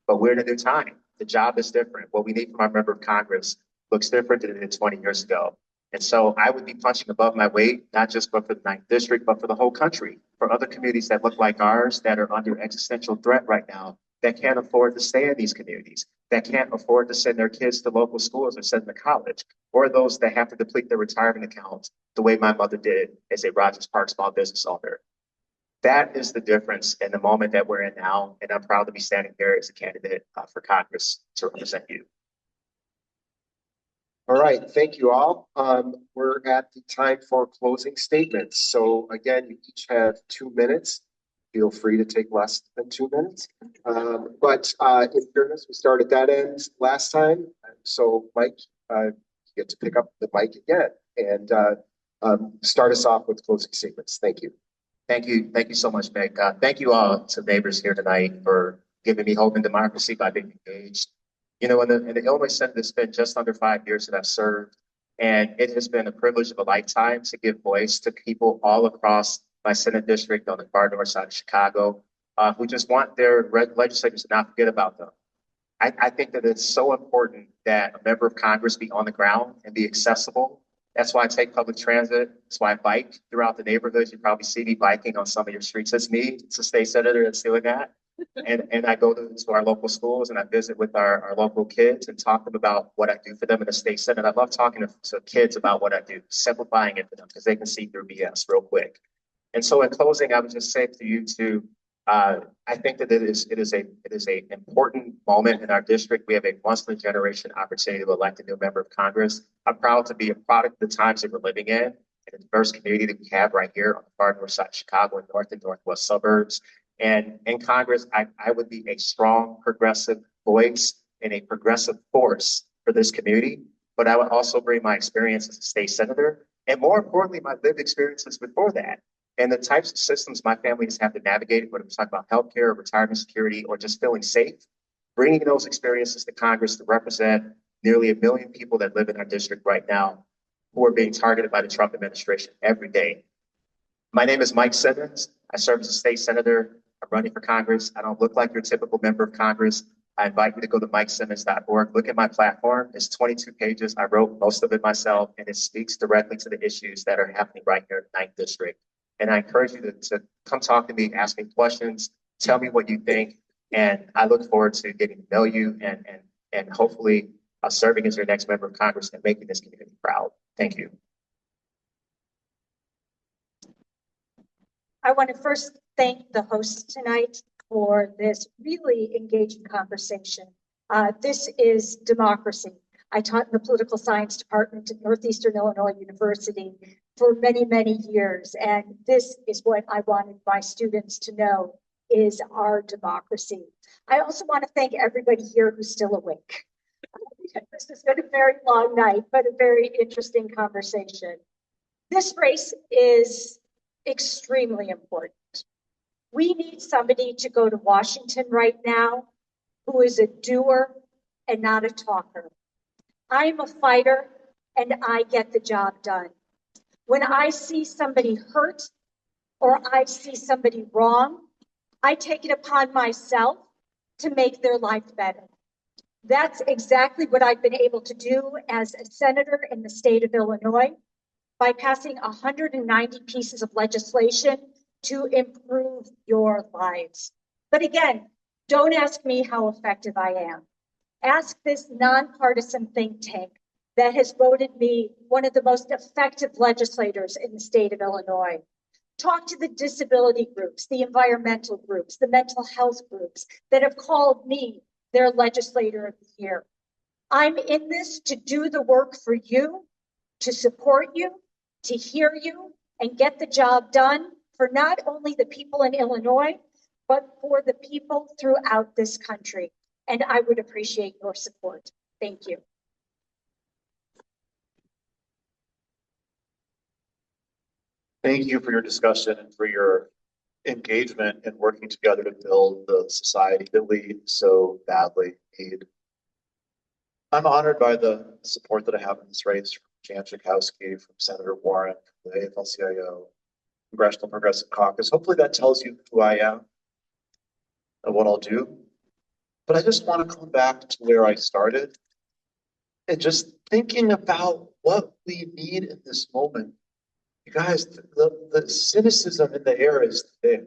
But we're in a new time. The job is different. What we need from our member of Congress looks different than it did 20 years ago. And so I would be punching above my weight, not just for the 9th district, but for the whole country, for other communities that look like ours that are under existential threat right now, that can't afford to stay in these communities, that can't afford to send their kids to local schools or send them to college, or those that have to deplete their retirement accounts the way my mother did as a Rogers Park small business owner. That is the difference in the moment that we're in now. And I'm proud to be standing here as a candidate for Congress to represent you. All right, thank you all. We're at the time for closing statements. So again, you each have 2 minutes. Feel free to take less than 2 minutes. But in fairness, we started that end last time. So Mike, you get to pick up the mic again and start us off with closing statements. Thank you. Thank you. Thank you so much, Meg. Thank you all to neighbors here tonight for giving me hope in democracy by being engaged. You know, in the Illinois Senate, it's been just under 5 years that I've served, and it has been a privilege of a lifetime to give voice to people all across my Senate district on the far north side of Chicago who just want their legislators to not forget about them. I think that it's so important that a member of Congress be on the ground and be accessible. That's why I take public transit. That's why I bike throughout the neighborhoods. You probably see me biking on some of your streets. It's me. It's a state senator that's doing that. And I go to our local schools and I visit with our local kids and talk to them about what I do for them in the state senate. I love talking to kids about what I do, simplifying it for them because they can see through BS real quick. And so in closing, I would just say to you I think that it is a important moment in our district. We have a once in a generation opportunity to elect a new member of Congress. I'm proud to be a product of the times that we're living in a diverse community that we have right here on the far north side of Chicago and north and northwest suburbs. And in Congress, I would be a strong progressive voice and a progressive force for this community. But I would also bring my experience as a state senator and more importantly, my lived experiences before that. And the types of systems my family has had to navigate, whether it's talking about healthcare, retirement security, or just feeling safe, bringing those experiences to Congress to represent nearly 1 million people that live in our district right now who are being targeted by the Trump administration every day. My name is Mike Simmons. I serve as a state senator. I'm running for Congress. I don't look like your typical member of Congress. I invite you to go to mikesimmons.org. Look at my platform. It's 22 pages. I wrote most of it myself, and it speaks directly to the issues that are happening right here in the 9th district. And I encourage you to come talk to me, ask me questions, tell me what you think. And I look forward to getting to know you and hopefully serving as your next member of Congress and making this community proud. Thank you. I want to first thank the hosts tonight for this really engaging conversation. This is democracy. I taught in the political science department at Northeastern Illinois University for many, many years. And this is what I wanted my students to know is our democracy. I also want to thank everybody here who's still awake. This has been a very long night, but a very interesting conversation. This race is extremely important. We need somebody to go to Washington right now who is a doer and not a talker. I'm a fighter and I get the job done. When I see somebody hurt or I see somebody wrong, I take it upon myself to make their life better. That's exactly what I've been able to do as a senator in the state of Illinois by passing 190 pieces of legislation to improve your lives. But again, don't ask me how effective I am. Ask this nonpartisan think tank that has voted me one of the most effective legislators in the state of Illinois. Talk to the disability groups, the environmental groups, the mental health groups that have called me their legislator of the year. I'm in this to do the work for you, to support you, to hear you, and get the job done for not only the people in Illinois, but for the people throughout this country. And I would appreciate your support. Thank you. Thank you for your discussion and for your engagement in working together to build the society that we so badly need. I'm honored by the support that I have in this race from Jan Schakowsky, from Senator Warren, from the AFL-CIO, Congressional Progressive Caucus. Hopefully that tells you who I am and what I'll do. But I just want to come back to where I started and just thinking about what we need in this moment. You guys, the cynicism in the air is thick.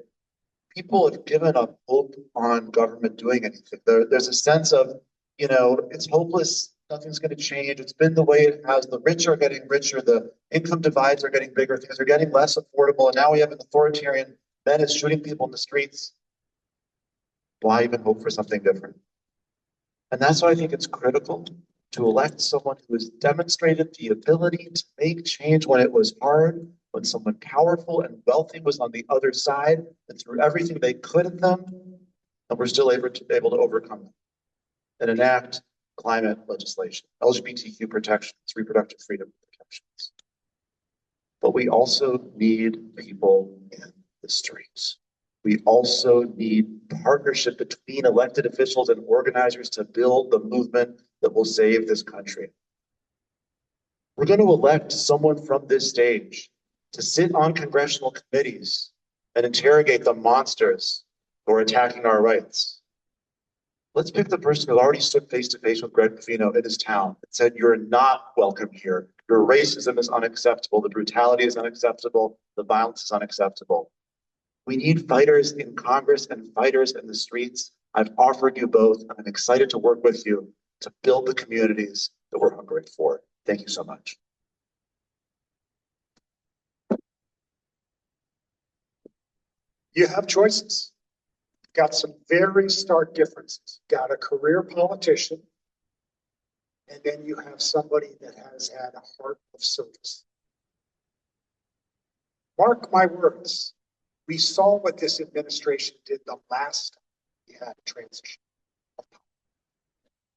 People have given up hope on government doing anything. There's a sense of, it's hopeless. Nothing's going to change. It's been the way it has. The rich are getting richer. The income divides are getting bigger. Things are getting less affordable. And now we have an authoritarian that is shooting people in the streets. Why even hope for something different? And that's why I think it's critical to elect someone who has demonstrated the ability to make change when it was hard, when someone powerful and wealthy was on the other side and threw everything they could at them, and we're still able to overcome them and enact climate legislation, LGBTQ protections, reproductive freedom protections. But we also need people in the streets. We also need partnership between elected officials and organizers to build the movement that will save this country. We're going to elect someone from this stage to sit on congressional committees and interrogate the monsters who are attacking our rights. Let's pick the person who already stood face to face with Greg Pufino in his town and said, "You're not welcome here. Your racism is unacceptable. The brutality is unacceptable. The violence is unacceptable." We need fighters in Congress and fighters in the streets. I've offered you both, and I'm excited to work with you to build the communities that we're hungry for. Thank you so much. You have choices. Got some very stark differences. Got a career politician, and then you have somebody that has had a heart of service. Mark my words. We saw what this administration did the last time we had a transition of power.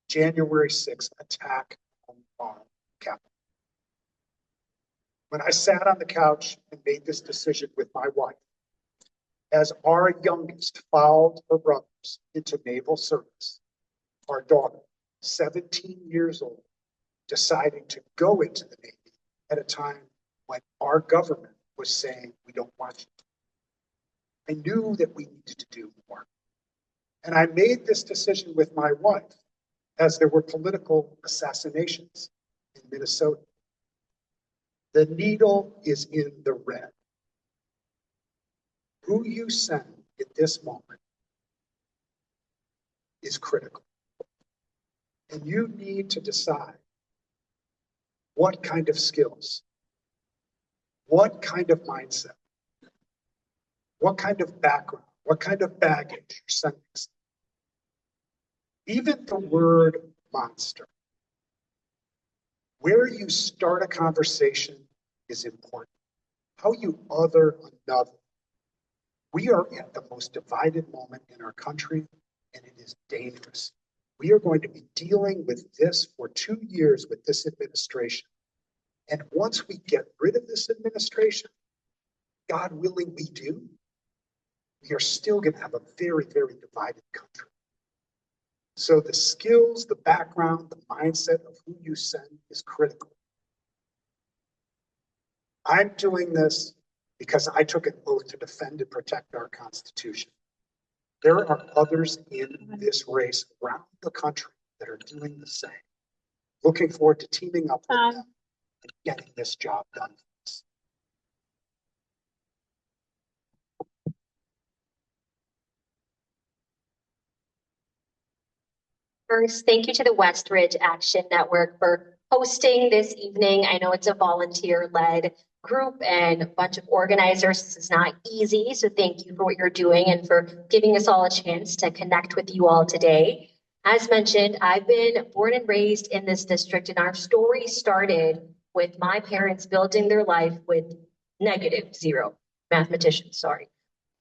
January 6th attack on our Capitol. When I sat on the couch and made this decision with my wife, as our youngest followed her brothers into naval service, our daughter, 17 years old, deciding to go into the Navy at a time when our government was saying, we don't want you. I knew that we needed to do more. And I made this decision with my wife as there were political assassinations in Minnesota. The needle is in the red. Who you send at this moment is critical. And you need to decide what kind of skills, what kind of mindset, what kind of background, what kind of baggage you're sending. Even the word monster, where you start a conversation is important. How you other another. We are at the most divided moment in our country, and it is dangerous. We are going to be dealing with this for 2 years with this administration. And once we get rid of this administration, God willing we do, we are still going to have a very, very divided country. So the skills, the background, the mindset of who you send is critical. I'm doing this because I took an oath to defend and protect our Constitution. There are others in this race around the country that are doing the same. Looking forward to teaming up with them and getting this job done. First, thank you to the Westridge Action Network for hosting this evening. I know it's a volunteer-led group and a bunch of organizers. This is not easy, so thank you for what you're doing and for giving us all a chance to connect with you all today. As mentioned, I've been born and raised in this district, and our story started with my parents building their life with -0, mathematicians, sorry.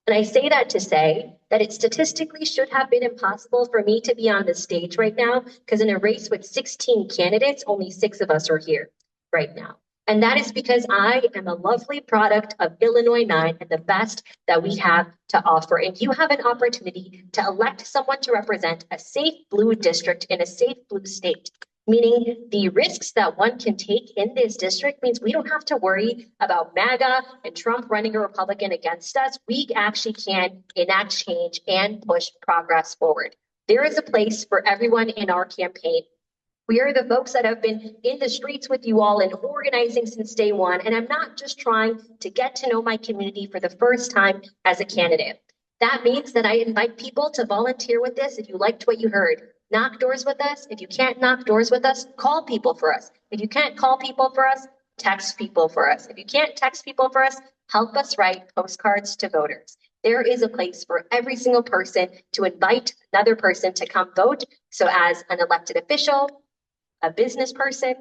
And I say that to say that it statistically should have been impossible for me to be on the stage right now, because in a race with 16 candidates, only 6 of us are here right now. And that is because I am a lovely product of Illinois 9 and the best that we have to offer. And you have an opportunity to elect someone to represent a safe blue district in a safe blue state. Meaning the risks that one can take in this district means we don't have to worry about MAGA and Trump running a Republican against us. We actually can enact change and push progress forward. There is a place for everyone in our campaign. We are the folks that have been in the streets with you all and organizing since day one. And I'm not just trying to get to know my community for the first time as a candidate. That means that I invite people to volunteer with this if you liked what you heard. Knock doors with us. If you can't knock doors with us, call people for us. If you can't call people for us, text people for us. If you can't text people for us, help us write postcards to voters. There is a place for every single person to invite another person to come vote. So as an elected official, a business person,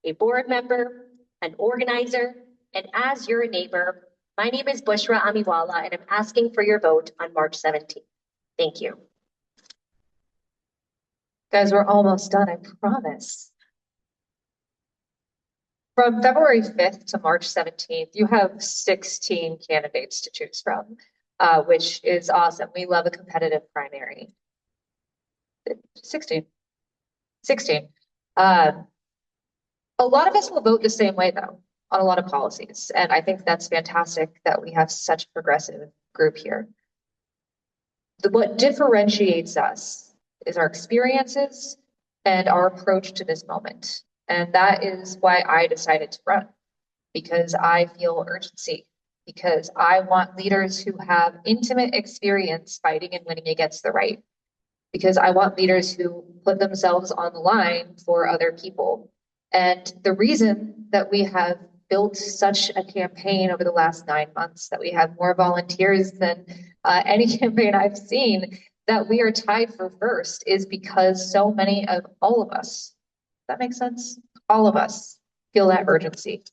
a board member, an organizer, and as your neighbor, my name is Bushra Amiwala, and I'm asking for your vote on March 17th. Thank you. Guys, we're almost done, I promise. From February 5th to March 17th, you have 16 candidates to choose from, which is awesome. We love a competitive primary. 16. A lot of us will vote the same way, though, on a lot of policies. And I think that's fantastic that we have such a progressive group here. What differentiates us is our experiences and our approach to this moment. And that is why I decided to run, because I feel urgency, because I want leaders who have intimate experience fighting and winning against the right, because I want leaders who put themselves on the line for other people. And the reason that we have built such a campaign over the last 9 months, that we have more volunteers than any campaign I've seen, that we are tied for first, is because so many of all of us, that makes sense? All of us feel that urgency.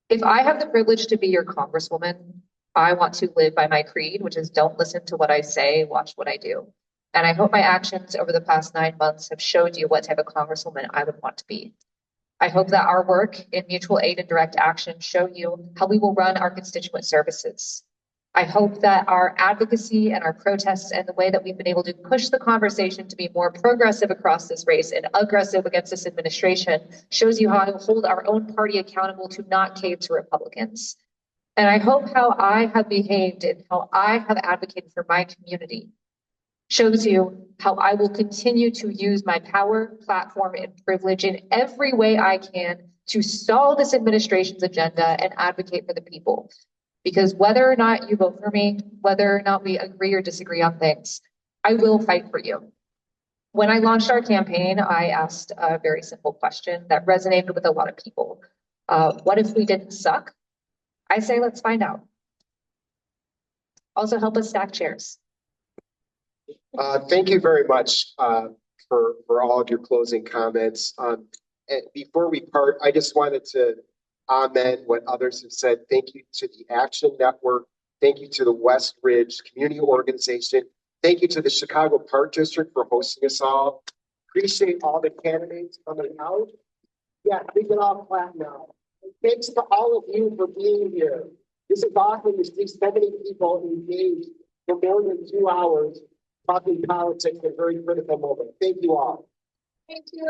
If I have the privilege to be your congresswoman, I want to live by my creed, which is don't listen to what I say, watch what I do. And I hope my actions over the past 9 months have showed you what type of congresswoman I would want to be. I hope that our work in mutual aid and direct action show you how we will run our constituent services. I hope that our advocacy and our protests and the way that we've been able to push the conversation to be more progressive across this race and aggressive against this administration shows you how to hold our own party accountable to not cave to Republicans. And I hope how I have behaved and how I have advocated for my community shows you how I will continue to use my power, platform, and privilege in every way I can to stall this administration's agenda and advocate for the people. Because whether or not you vote for me, whether or not we agree or disagree on things, I will fight for you. When I launched our campaign, I asked a very simple question that resonated with a lot of people. What if we didn't suck? I say, let's find out. Also help us stack chairs. Thank you very much for all of your closing comments. And before we part, I just wanted to amend what others have said. Thank you to the Action Network. Thank you to the West Ridge Community Organization. Thank you to the Chicago Park District for hosting us all. Appreciate all the candidates coming out. Yeah, we can all clap now. And thanks to all of you for being here. This is awesome to see so many people engaged for more than 2 hours talking politics at a very critical moment. Thank you all. Thank you.